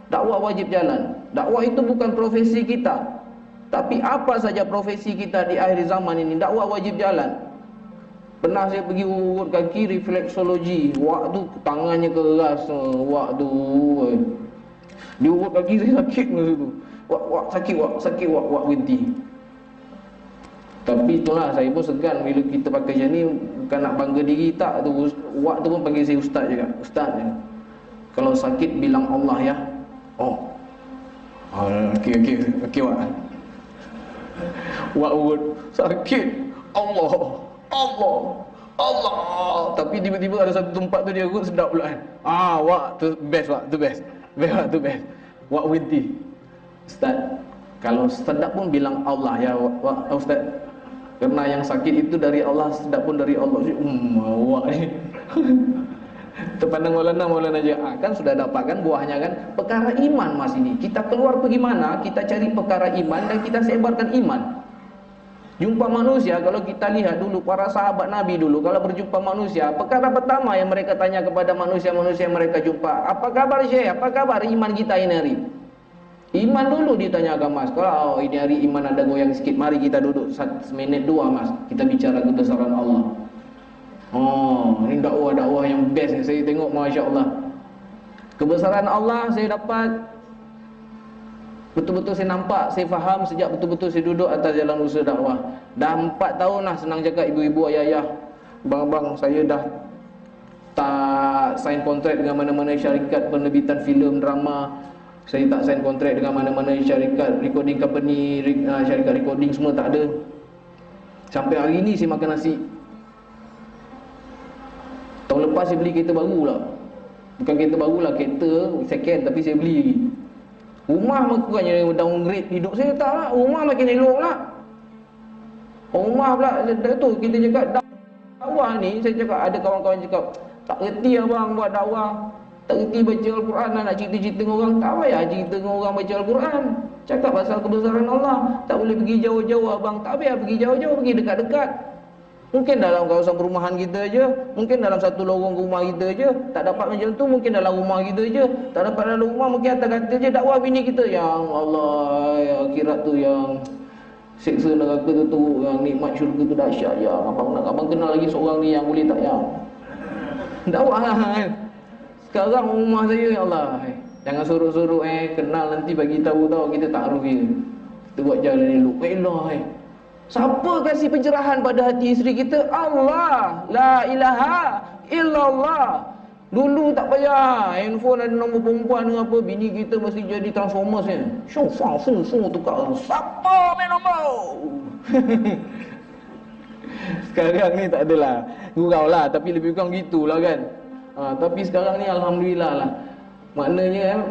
dakwah wajib jalan. Dakwah itu bukan profesi kita, tapi apa saja profesi kita di akhir zaman ini, dakwah wajib jalan. Pernah saya pergi urut kaki, refleksologi. Waktu tangannya keras, waktu diurut kaki saya sakit masa tu. Sakit, berhenti. Tapi itulah, saya pun segan bila kita pakai macam ni. Bukan nak bangga diri tak tu. Waktu pun panggil saya ustaz juga. Ustaz je. Kalau sakit bilang Allah ya. Okey wak. Wak urut sakit, Allah. Tapi tiba-tiba ada satu tempat tu dia urut sedap pula kan. Wak tu best, wak tu best. Best. Wak berhenti. Ustaz, kalau sedap pun bilang Allah ya wak, Ustaz. Kerana yang sakit itu dari Allah, sedap pun dari Allah. Wak ni. Terpandang Maulana je. Kan sudah dapatkan buahnya kan. Perkara iman mas ini. Kita keluar pergi mana, kita cari perkara iman dan kita sebarkan iman. Jumpa manusia, kalau kita lihat dulu para sahabat Nabi dulu, kalau berjumpa manusia, perkara pertama yang mereka tanya kepada manusia-manusia yang mereka jumpa, apa kabar Syekh? Apa kabar iman kita ini hari? Iman dulu ditanyakan mas. Kalau ini hari iman ada goyang sikit, mari kita duduk 1 minit 2 mas, kita bicara kebesaran Allah. Ini dakwah-dakwah yang best yang saya tengok, Masya Allah. Kebesaran Allah saya dapat, betul-betul saya nampak, saya faham sejak betul-betul saya duduk atas jalan usaha dakwah. Dah 4 tahun lah, senang cakap ibu-ibu, ayah-ayah, bang-bang, saya dah tak sign kontrak dengan mana-mana syarikat penerbitan filem, drama. Saya tak sign kontrak dengan mana-mana syarikat recording company, syarikat recording semua tak ada. Sampai hari ni saya makan nasi. Tahun lepas saya beli kereta baru lah. Bukan kereta baru lah, kereta second, tapi saya beli lagi. Rumah bukannya downgrade hidup saya, tak lah. Rumah makin elok lah. Rumah pula tu kita cakap dakwah ni, saya cakap ada kawan-kawan cakap tak reti abang buat dakwah, tak reti baca Al-Quran, nak cerita-cerita dengan orang. Tak payah cerita dengan orang baca Al-Quran, cakap pasal kebesaran Allah. Tak boleh pergi jauh-jauh abang, tak payah pergi jauh-jauh, pergi dekat-dekat. Mungkin dalam kawasan perumahan kita je, mungkin dalam satu lorong rumah kita je. Tak dapat macam tu, mungkin dalam rumah kita je. Tak dapat dalam rumah, mungkin atas katil je. Dakwah bini kita, yang Allah, ya, akhirat tu yang seksa neraka tu teruk, yang nikmat syurga tu dahsyat. Ya abang kenal lagi seorang ni yang boleh tak ya? Dakwah lah kan. Sekarang rumah saya, ya Allah, jangan suruh-suruh kenal nanti bagi tahu kita taruh dia. Kita buat jalan elok. Elok siapa kasih pencerahan pada hati isteri kita? Allah. La ilaha illallah. Dulu tak payah handphone ada nombor perempuan dengan apa, bini kita mesti jadi Transformers ni. Syung fang fung fung tukar. Siapa main nombor? Sekarang ni tak adalah. Gurau lah, tapi lebih kurang gitulah kan. Tapi sekarang ni alhamdulillah lah. Maknanya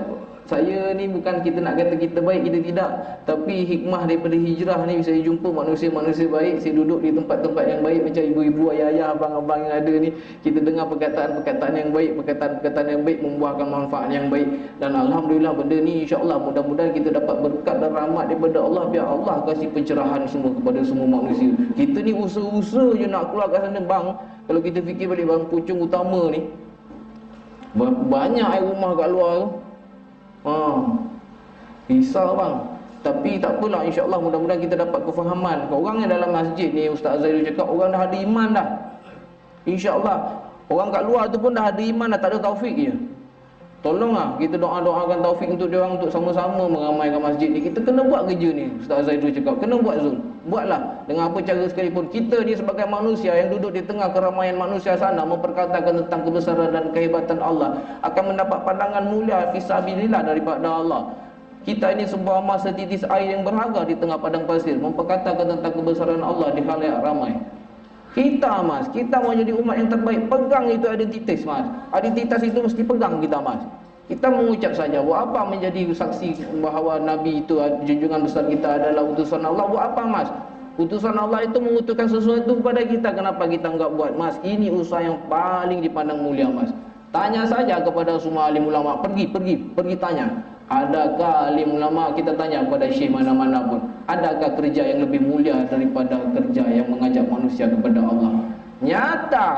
saya ni bukan kita nak kata kita baik, kita tidak. Tapi hikmah daripada hijrah ni, saya jumpa manusia-manusia baik. Saya duduk di tempat-tempat yang baik, macam ibu-ibu, ayah-ayah, abang-abang yang ada ni. Kita dengar perkataan-perkataan yang baik, perkataan-perkataan yang baik membuahkan manfaat yang baik. Dan alhamdulillah benda ni insya-Allah mudah-mudahan kita dapat berkat dan rahmat daripada Allah. Biar Allah kasih pencerahan semua kepada semua manusia. Kita ni usaha-usaha je nak keluar kat sana bang. Kalau kita fikir balik bang, pucung utama ni banyak air rumah kat luar tu. Risau bang. Tapi tak apalah, insya-Allah mudah-mudahan kita dapat kefahaman. Orang yang dalam masjid ni, Ustaz Zaidul cakap, orang dah ada iman dah. Insya-Allah. Orang kat luar tu pun dah ada iman dah, tak ada taufik je. Tolonglah kita doa-doakan taufik untuk dia orang, untuk sama-sama meramaikan masjid ni. Kita kena buat kerja ni, Ustaz Zaidul cakap. Kena buat Zul. Buatlah dengan apa cara sekalipun. Kita ni sebagai manusia yang duduk di tengah keramaian manusia sana, memperkatakan tentang kebesaran dan kehebatan Allah, akan mendapat pandangan mulia fisabilillah daripada Allah. Kita ini sebuah emas setitis air yang berharga di tengah padang pasir, memperkatakan tentang kebesaran Allah di khalayak ramai. Kita mas, kita mau jadi umat yang terbaik, pegang itu identitas mas. Identitas itu mesti pegang kita mas. Kita mengucap saja, buat apa menjadi saksi bahawa Nabi itu, junjungan besar kita adalah utusan Allah? Buat apa mas? Utusan Allah itu mengutuskan sesuatu kepada kita, kenapa kita enggak buat mas? Ini usaha yang paling dipandang mulia mas. Tanya saja kepada semua alim ulama, pergi tanya. Adakah alim ulama, kita tanya kepada syekh mana-mana pun, adakah kerja yang lebih mulia daripada kerja yang mengajak manusia kepada Allah? Nyata,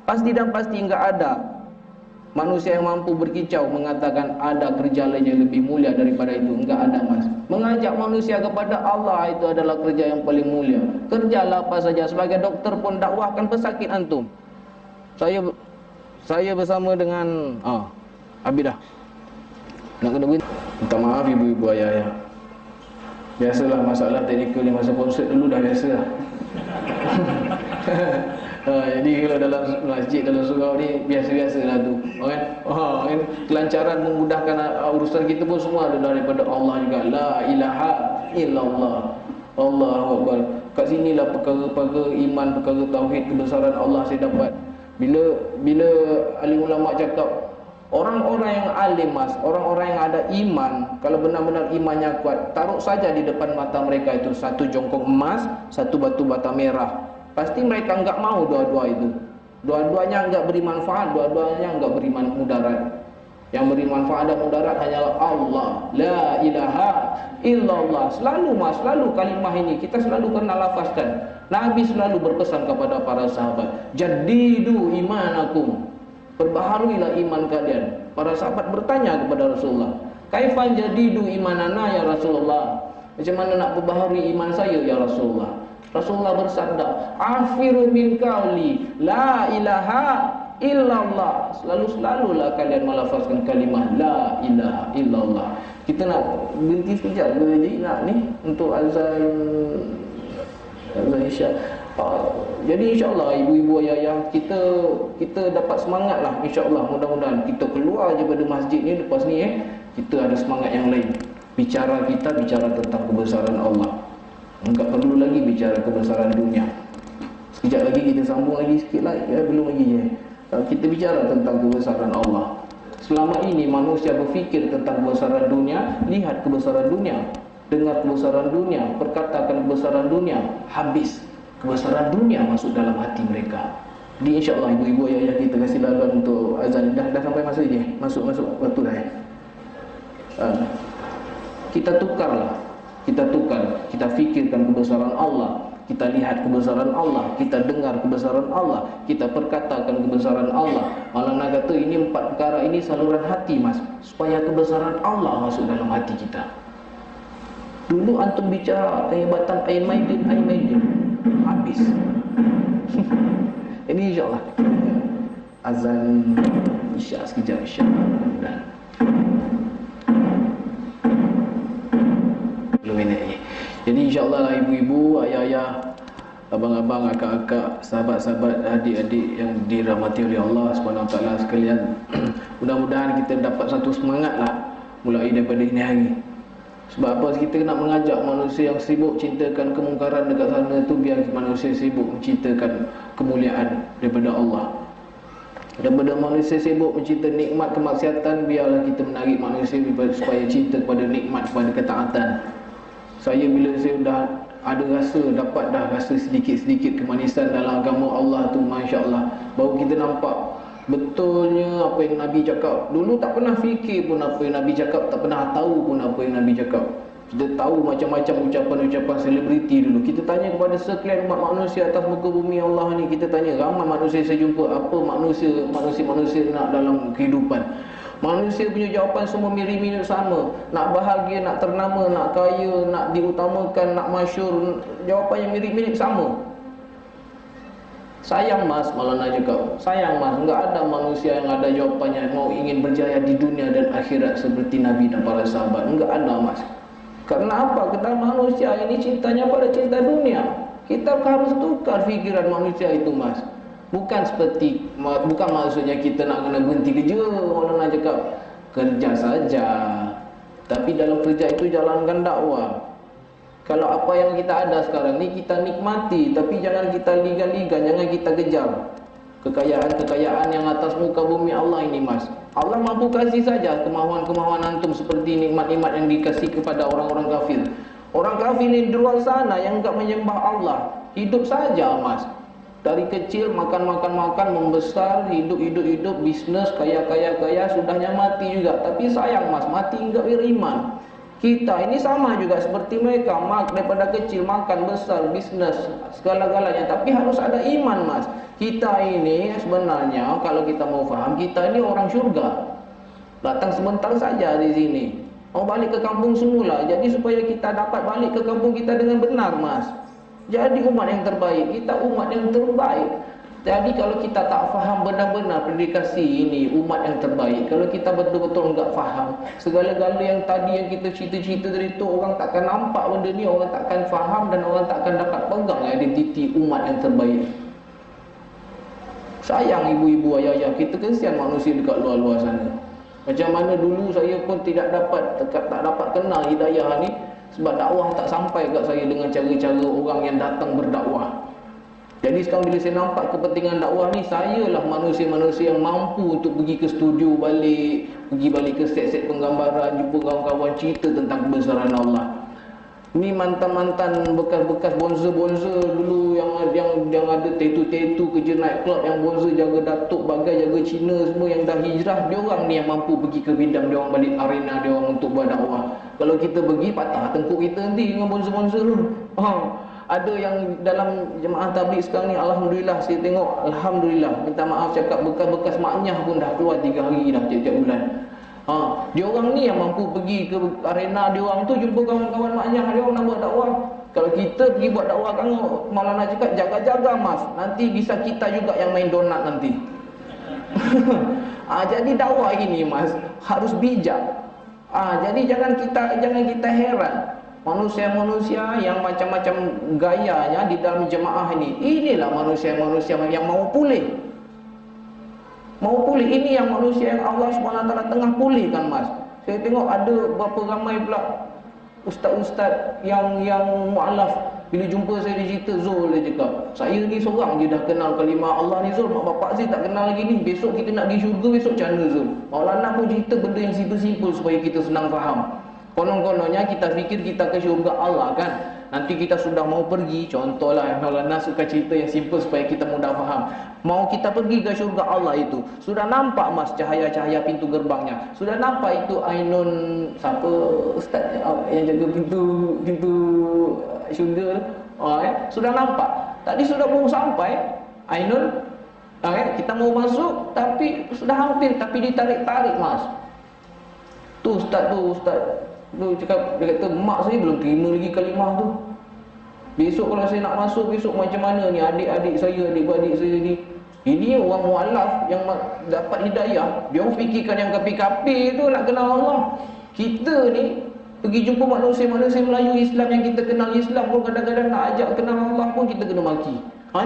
pasti dan pasti enggak ada manusia yang mampu berkicau mengatakan ada kerja lain yang lebih mulia daripada itu. Enggak ada mas. Mengajak manusia kepada Allah itu adalah kerja yang paling mulia. Kerjalah apa saja. Sebagai doktor pun dakwahkan pesakit antum. Saya bersama dengan Abidah nak kena berhenti. Minta maaf ibu-ibu ayah-ayah. Biasalah masalah teknikal ni, masa konsert dulu dah biasa lah. Jadi kalau dalam masjid, dalam surau ni biasa-biasa lah tu kan? Kelancaran memudahkan urusan kita pun semua ada daripada Allah juga. La ilaha illallah, Allahu Akbar. Kat sinilah perkara-perkara iman, perkara tauhid, kebesaran Allah saya dapat. Bila alim ulama cakap, orang-orang yang alim mas, orang-orang yang ada iman, kalau benar-benar imannya kuat, taruh saja di depan mata mereka itu satu jongkong emas, satu batu bata merah. Pasti mereka enggak mau dua-dua itu. Dua-duanya enggak beri manfaat, dua-duanya enggak beri mudarat. Yang beri manfaat dan mudarat hanyalah Allah. La ilaha illallah. Selalu mas, selalu kalimah ini kita selalu kena lafazkan. Nabi selalu berpesan kepada para sahabat, jadidu imanakum, perbaharuilah iman kalian. Para sahabat bertanya kepada Rasulullah, kaifan jadidu imanana ya Rasulullah? Macam mana nak perbaharui iman saya ya Rasulullah? Rasulullah bersabda, afiru min qauli la ilaha illallah. Selalu-selalulah kalian melafazkan kalimah la ilaha illallah. Kita nak berhenti sekejap jadi nak ni untuk azan Isya. Jadi insya-Allah ibu-ibu ayah kita dapat semangat lah, insya-Allah. Mudah-mudahan kita keluar je pada masjid ni lepas ni kita ada semangat yang lain. Bicara tentang kebesaran Allah. Enggak perlu lagi bicara kebesaran dunia. Sekejap lagi kita sambung lagi sikit lah, belum lagi je. Kita bicara tentang kebesaran Allah. Selama ini manusia berfikir tentang kebesaran dunia, lihat kebesaran dunia, dengar kebesaran dunia, perkatakan kebesaran dunia, habis kebesaran dunia masuk dalam hati mereka. Di insya-Allah ibu-ibu ayah kita kasih laluan untuk azan. Dah sampai masa ini. Masuk waktu dah. Kita tukarlah. Kita fikirkan kebesaran Allah, kita lihat kebesaran Allah, kita dengar kebesaran Allah, kita perkatakan kebesaran Allah. Maulana kata ini 4 perkara ini saluran hati mas, supaya kebesaran Allah masuk dalam hati kita. Dulu antum bicara kehebatan Ain Maidin habis. Ini insyaAllah azan isya sekejap insyaAllah. Belum minit lagi. Jadi insyaAllah lah ibu-ibu, ayah-ayah, abang-abang, akak-akak, sahabat-sahabat, adik-adik yang dirahmati oleh Allah SWT sekalian, mudah-mudahan kita dapat satu semangat lah mulai daripada ini hari. Sebab apa kita nak mengajak manusia yang sibuk cintakan kemungkaran dekat sana tu, biar manusia sibuk mencintakan kemuliaan daripada Allah. Daripada manusia sibuk mencinta nikmat kemaksiatan, biarlah kita menarik manusia supaya cinta kepada nikmat, kepada ketaatan. Saya bila saya dah ada dapat rasa sedikit-sedikit kemanisan dalam agama Allah tu, masya-Allah, baru kita nampak betulnya apa yang Nabi cakap. Dulu tak pernah fikir pun apa yang Nabi cakap, tak pernah tahu pun apa yang Nabi cakap. Kita tahu macam-macam ucapan-ucapan selebriti dulu. Kita tanya kepada sekalian umat manusia atas muka bumi Allah ni, kita tanya ramai manusia saya jumpa, apa manusia nak dalam kehidupan. Manusia punya jawapan semua mirip-mirip sama. Nak bahagia, nak ternama, nak kaya, nak diutamakan, nak masyhur, jawapannya mirip-mirip sama. Sayang mas, Maulana cakap, sayang mas, enggak ada manusia yang ada jawapannya mau ingin berjaya di dunia dan akhirat seperti Nabi dan para sahabat. Enggak ada mas. Karena apa? Kita manusia ini cintanya pada cinta dunia. Kita harus tukar fikiran manusia itu mas. Bukan maksudnya kita nak kena berhenti kerja. Maulana cakap kerja saja, tapi dalam kerja itu jalankan dakwah. Kalau apa yang kita ada sekarang ni kita nikmati, tapi jangan kita ligan-ligan, jangan kita kejar kekayaan yang atas muka bumi Allah ini mas. Allah mampu kasih saja kemahuan-kemahuan antum seperti nikmat-nikmat yang dikasih kepada orang-orang kafir. Orang kafir ni di luar sana yang enggak menyembah Allah, hidup saja mas. Dari kecil makan, membesar, hidup, bisnes, kaya, sudahnya mati juga. Tapi sayang mas, mati enggak beriman. Kita ini sama juga seperti mereka, daripada kecil makan, besar, bisnes, segala-galanya. Tapi harus ada iman mas. Kita ini sebenarnya kalau kita mau faham, kita ini orang syurga. Datang sebentar saja di sini, mau balik ke kampung semula. Jadi supaya kita dapat balik ke kampung kita dengan benar mas. Jadi umat yang terbaik, kita umat yang terbaik. Jadi kalau kita tak faham benar-benar predikasi ini umat yang terbaik, kalau kita betul-betul enggak faham segala-gala yang tadi yang kita cerita-cerita dari itu, orang takkan nampak benda ni, orang takkan faham dan orang takkan dapat pegang identiti umat yang terbaik. Sayang ibu-ibu, ayah-ayah, kita kesian manusia dekat luar-luar sana. Macam mana dulu saya pun tak dapat kenal hidayah ni, sebab dakwah tak sampai kat saya dengan cara-cara orang yang datang berdakwah. Jadi sekarang bila saya nampak kepentingan dakwah ni, saya lah manusia-manusia yang mampu untuk pergi ke studio balik, pergi balik ke set-set penggambaran, jumpa kawan-kawan cerita tentang kebesaran Allah. Ni mantan-mantan bekas-bekas bonza-bonza dulu yang ada tattoo-tattoo, kerja night club, yang bonza jaga datuk, bagai jaga Cina semua, yang dah hijrah, dia orang ni yang mampu pergi ke bidang dia orang, balik arena dia orang untuk buat dakwah. Kalau kita pergi, patah tengkuk kita nanti dengan bonza-bonza tu. Ada yang dalam jemaah tabligh sekarang ni, alhamdulillah saya tengok, alhamdulillah, minta maaf cakap, bekas-bekas maknyah pun dah keluar 3 hari dah tiap-tiap bulan. Dia orang ni yang mampu pergi ke arena dia orang tu, jumpa kawan-kawan maknyah dia orang nak buat dakwah. Kalau kita pergi buat dakwah kan, malah nak cakap jaga-jaga mas, nanti bisa kita juga yang main donat nanti. Jadi dakwah ini mas harus bijak. Jadi jangan kita heran manusia-manusia yang macam-macam gayanya di dalam jemaah ini. Inilah manusia-manusia yang mau pulih. Mau pulih, ini yang manusia yang Allah SWT tengah pulihkan mas. Saya tengok ada berapa ramai pula ustaz-ustaz yang mu'alaf Bila jumpa saya dia cerita, Zul dia cakap, saya ni seorang je dah kenal kalimah Allah ni Zul, mak bapak saya tak kenal lagi ni. Besok kita nak pergi syurga, besok macam mana Zul? Maulana pun cerita benda yang simple-simple supaya kita senang faham. Konon-kononnya kita fikir kita ke syurga Allah kan. Nanti kita sudah mau pergi, contohlah Maulana suka cerita yang simple supaya kita mudah faham. Mau kita pergi ke syurga Allah itu, sudah nampak mas cahaya-cahaya pintu gerbangnya, sudah nampak itu Ainun, siapa ustaz yang jaga pintu syurga tu, sudah nampak. Tadi sudah mau sampai Ainun, kita mau masuk tapi sudah hampir, tapi ditarik-tarik mas. Tu ustaz tu cakap, dia kata mak saya belum terima lagi kalimah tu. Besok kalau saya nak masuk, besok macam mana ni adik-adik saya, adik-beradik saya ni. Ini orang mualaf yang dapat hidayah, dia fikirkan yang kapi-kapi tu nak kenal Allah. Kita ni pergi jumpa manusia-manusia Melayu Islam yang kita kenal Islam pun kadang-kadang nak ajak kenal Allah pun kita kena maki.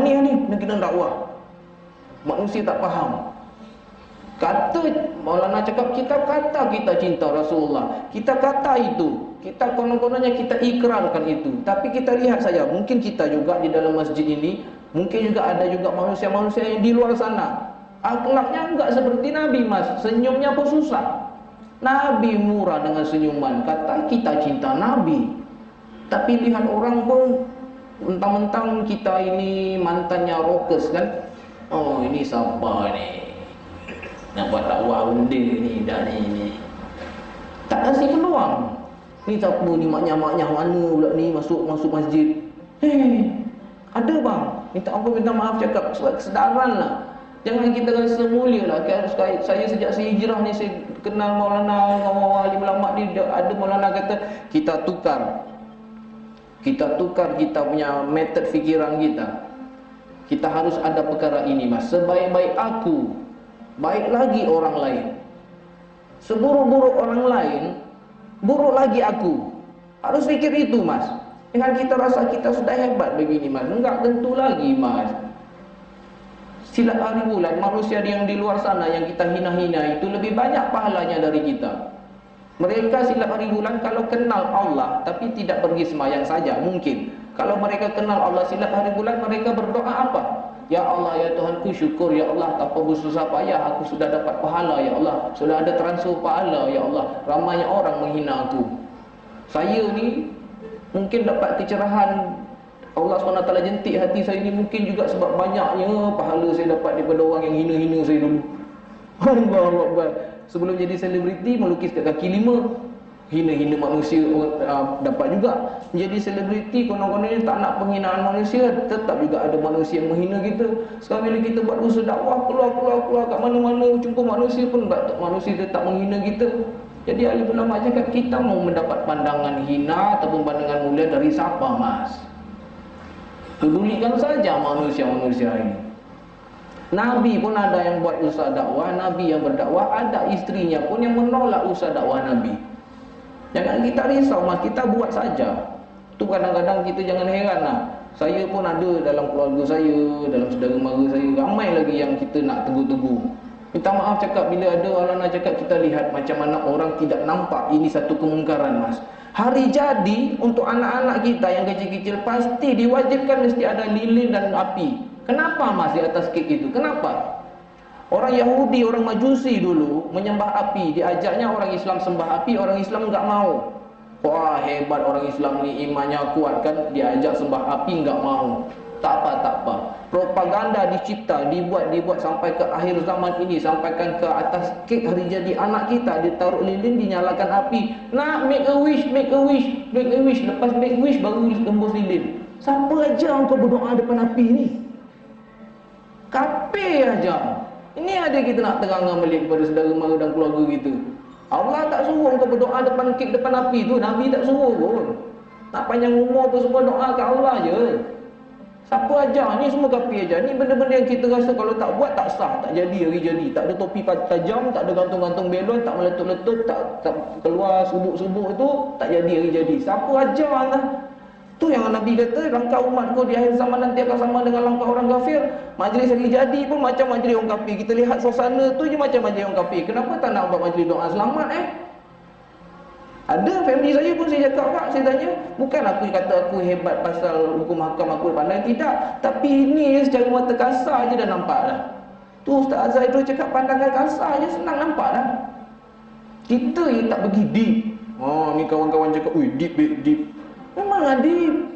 Ni nak kena dakwah. Manusia tak faham. Kata Maulana cakap, kita kata kita cinta Rasulullah, kita kata itu, kita konon-kononnya kita ikrarkan itu. Tapi kita lihat saja, mungkin kita juga di dalam masjid ini, mungkin juga ada juga manusia-manusia yang di luar sana, akhlaknya enggak seperti Nabi mas, senyumnya pun susah. Nabi murah dengan senyuman, kata kita cinta Nabi. Tapi lihat orang pun mentang-mentang kita ini mantannya rockers kan. Oh ini siapa ni, nak buat dakwah benda ni dah ni. Tak kasih peluang. Ni siapa ni, maknya-maknya mana pula ni masuk masjid. Ada bang, minta ampun, minta maaf, cakap kesedaran lah. Jangan kita rasa mulia lah. Saya sejak saya hijrah ni, saya kenal Maulana, orang alim ulama ni, ada Maulana kata, kita tukar kita punya metod fikiran kita. Kita harus ada perkara ini mas, sebaik-baik aku, baik lagi orang lain. Seburuk-buruk orang lain, buruk lagi aku. Harus fikir itu mas. Dengan kita rasa kita sudah hebat begini mas, enggak tentu lagi mas. Silat hari bulan, manusia yang di luar sana yang kita hina-hina itu lebih banyak pahalanya dari kita. Mereka silat hari bulan kalau kenal Allah tapi tidak pergi sembahyang saja mungkin. Kalau mereka kenal Allah silat hari bulan, mereka berdoa apa? Ya Allah, ya Tuhanku, syukur ya Allah, tanpa bersusah payah aku sudah dapat pahala ya Allah, sudah ada transfer pahala ya Allah. Ramainya orang menghina aku. Saya ni mungkin dapat kecerahan Allah SWT jentik hati saya ni mungkin juga sebab banyaknya pahala saya dapat daripada orang yang hina-hina saya dulu. Allahu Akbar. Sebelum jadi selebriti melukis kat kaki lima, hina-hina manusia dapat juga. Jadi selebriti konon-kononnya tak nak penghinaan manusia, tetap juga ada manusia yang menghina kita. Sekarang bila kita buat usaha dakwah, keluar kat mana-mana jumpa manusia pun manusia tetap menghina kita. Jadi ahli ulama cakap, kita mau mendapat pandangan hina ataupun pandangan mulia dari siapa mas? Pedulikan saja manusia-manusia ini. Nabi pun ada yang buat usaha dakwah, Nabi yang berdakwah, ada istrinya pun yang menolak usaha dakwah Nabi. Jangan kita risau mas, kita buat saja. Tu kadang-kadang kita jangan heran lah. Saya pun ada dalam keluarga saya, dalam saudara mara saya, ramai lagi yang kita nak tegur-tegur. Minta maaf cakap, bila ada orang nak cakap, kita lihat macam mana orang tidak nampak ini satu kemungkaran mas. Hari jadi untuk anak-anak kita yang kecil-kecil pasti diwajibkan mesti ada lilin dan api. Kenapa mas di atas kek itu? Kenapa? Orang Yahudi, orang Majusi dulu menyembah api, diajaknya orang Islam sembah api, orang Islam enggak mau. Wah hebat orang Islam ni, imannya kuat kan, diajak sembah api enggak mau. Tak apa. Propaganda dicipta, dibuat sampai ke akhir zaman ini, sampaikan ke atas kek hari jadi anak kita, ditaruh lilin, dinyalakan api. Nak make a wish. Lepas make wish baru tembus lilin. Siapa aja kau berdoa depan api ni? Kape aja. Ini ada kita nak terangkan balik kepada saudara mara dan keluarga kita. Allah tak suruh kau berdoa depan kek, depan api tu. Nabi tak suruh pun. Nak panjang umur tu semua doa ke Allah je. Siapa aja, ni semua kapi aja. Ni benda-benda yang kita rasa kalau tak buat tak sah, tak jadi hari jadi. Tak ada topi tajam, tak ada gantung-gantung belon, tak meletup-letup, tak keluar subuk-subuk tu, tak jadi hari jadi. Siapa aja lah. Tu yang Nabi kata, langkah umatku di akhir zaman nanti akan sama dengan langkah orang kafir. Majlis hari jadi pun macam majlis orang kafir. Kita lihat suasana tu je macam majlis orang kafir. Kenapa tak nak buat majlis doa selamat Ada family saya pun saya cakap, Kak, saya tanya, bukan aku kata aku hebat pasal hukum hakam, aku pandai, tidak. Tapi ini secara mata kasar je dah nampak dah. Tu Ustaz Azhar itu cakap pandangan kasar je senang nampak dah. Kita yang tak pergi deep. Ni kawan-kawan cakap, ui deep, deep. Memang deep.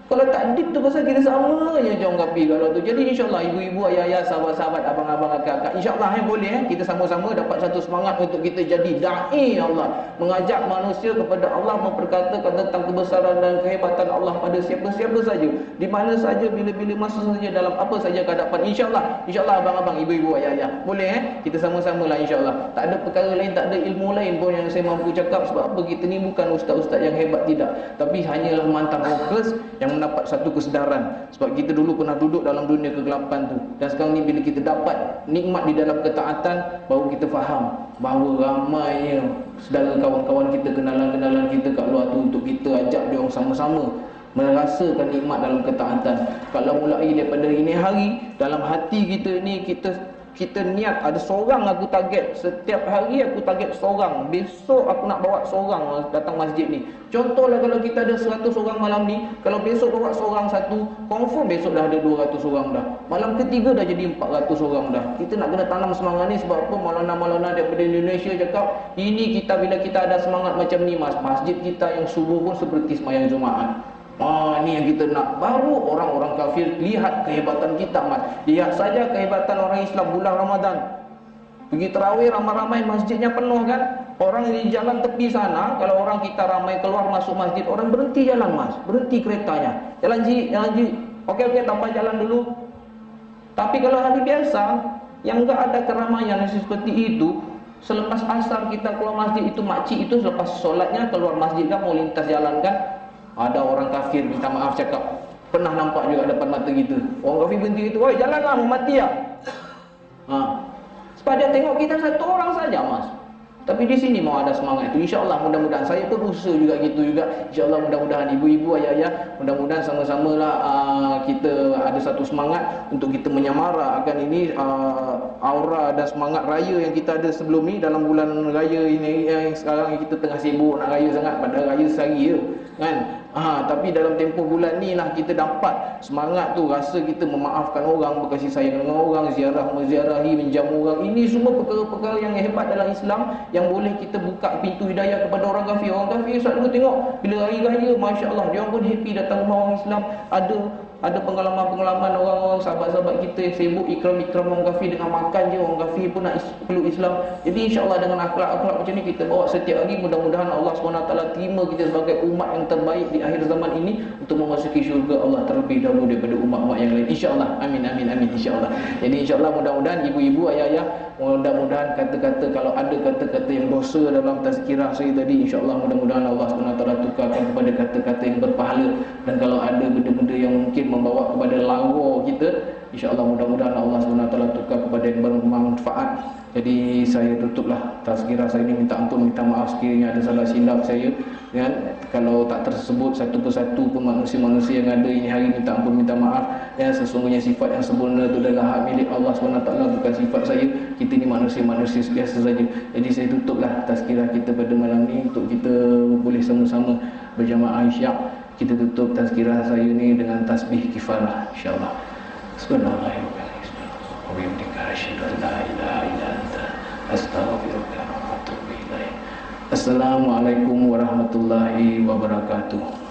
Kalau tak deep tu pasal kita sama je jom kapi kalau tu. Jadi insyaAllah ibu-ibu, ayah-ayah, sahabat-sahabat, abang-abang, akak-akak, insyaAllah boleh kita sama-sama dapat satu semangat untuk kita jadi da'i Allah, mengajak manusia kepada Allah, memperkatakan tentang kebesaran dan kehebatan Allah pada siapa-siapa saja, di mana saja, bila-bila masa saja, dalam apa saja keadapan. InsyaAllah abang-abang, ibu-ibu, ayah-ayah, boleh kita sama-sama lah insyaAllah. Tak ada perkara lain, tak ada ilmu lain pun yang saya mampu cakap. Sebab apa? Kita ni bukan ustaz-ustaz yang hebat, tidak, tapi hanyalah mantan fokus yang mendapat satu kesedaran. Sebab kita dulu pernah duduk dalam dunia kegelapan tu, dan sekarang ni bila kita dapat nikmat di dalam ketaatan, baru kita faham bahawa ramainya saudara kawan-kawan kita, kenalan-kenalan kita kat luar tu, untuk kita ajak dia orang sama-sama merasakan nikmat dalam ketaatan. Kalau mulai daripada ini hari, dalam hati kita ni, kita niat ada seorang aku target. Setiap hari aku target seorang. Besok aku nak bawa seorang datang masjid ni. Contohlah kalau kita ada 100 orang malam ni, kalau besok bawa seorang satu, confirm besok dah ada 200 orang dah. Malam ketiga dah jadi 400 orang dah. Kita nak kena tanam semangat ni. Sebab apa? Maulana daripada Indonesia cakap, ini kita, bila kita ada semangat macam ni mas, masjid kita yang subuh pun seperti sembahyang Jumaat. Ni yang kita nak. Baru orang-orang kafir lihat kehebatan kita, mas. Lihat saja kehebatan orang Islam bulan Ramadan. Pergi tarawih ramai-ramai, masjidnya penuh kan. Orang di jalan tepi sana, kalau orang kita ramai keluar masuk masjid, orang berhenti jalan, mas. Berhenti keretanya. Jalan ji. Okey, tambah jalan dulu. Tapi kalau hari biasa, yang enggak ada keramaian seperti itu, selepas asar kita keluar masjid itu, makcik itu selepas solatnya keluar masjid kan, mau lintas jalan kan, ada orang kafir minta maaf cakap, pernah nampak juga depan mata kita. Orang kafir berhenti itu, oi jalanlah, mau mati ya. Sebab dia tengok kita satu orang saja, mas. Tapi di sini mau ada semangat itu. InsyaAllah mudah-mudahan, saya pun usaha juga gitu juga. InsyaAllah mudah-mudahan ibu-ibu, ayah-ayah, mudah-mudahan sama-sama lah kita ada satu semangat untuk kita menyamarakan ini aura dan semangat raya yang kita ada sebelum ni. Dalam bulan raya ini yang sekarang kita tengah sibuk nak raya sangat, pada raya sehari je kan. Tapi dalam tempoh bulan ni lah kita dapat semangat tu, rasa kita memaafkan orang, berkasih sayang dengan orang, ziarah menziarahi, menjamu orang. Ini semua perkara-perkara yang hebat dalam Islam, yang boleh kita buka pintu hidayah kepada orang kafir. Orang kafir selalu tengok bila hari raya, masya-Allah, dia orang pun happy datang rumah orang Islam. Ada pengalaman-pengalaman orang-orang sahabat-sahabat kita yang sibuk ikram-ikram orang kafir dengan makan je. Orang kafir pun nak peluk Islam. Jadi insya-Allah dengan akhlak-akhlak macam ni kita bawa setiap hari, mudah-mudahan Allah SWT terima kita sebagai umat yang terbaik di akhir zaman ini untuk memasuki syurga Allah terlebih dahulu daripada umat-umat yang lain. Insya-Allah. Amin insya-Allah. Jadi insya-Allah mudah-mudahan ibu-ibu, ayah-ayah, mudah-mudahan kata-kata, kalau ada kata-kata yang dosa dalam tazkirah saya tadi, insya-Allah mudah-mudahan Allah SWT tukarkan kepada kata-kata yang berpahala. Dan kalau ada benda-benda yang mungkin membawa kepada lawa kita, insya-Allah mudah-mudahan Allah SWT tukar kepada yang bermanfaat. Jadi saya tutuplah tazkirah saya ini, minta ampun, minta maaf sekiranya ada salah silap saya kan. Kalau tak tersebut satu persatu pun manusia-manusia yang ada ini hari, minta ampun, minta maaf. Sesungguhnya sifat yang sempurna itu adalah hak milik Allah SWT, bukan sifat saya. Kita ni manusia-manusia biasa saja. Jadi saya tutuplah tazkirah kita pada malam ni untuk kita boleh sama-sama berjamaah isyak. Kita tutup tazkirah saya ni dengan tasbih kifarah, insya-Allah. Bismillahirrahmanirrahim. Assalamualaikum warahmatullahi wabarakatuh.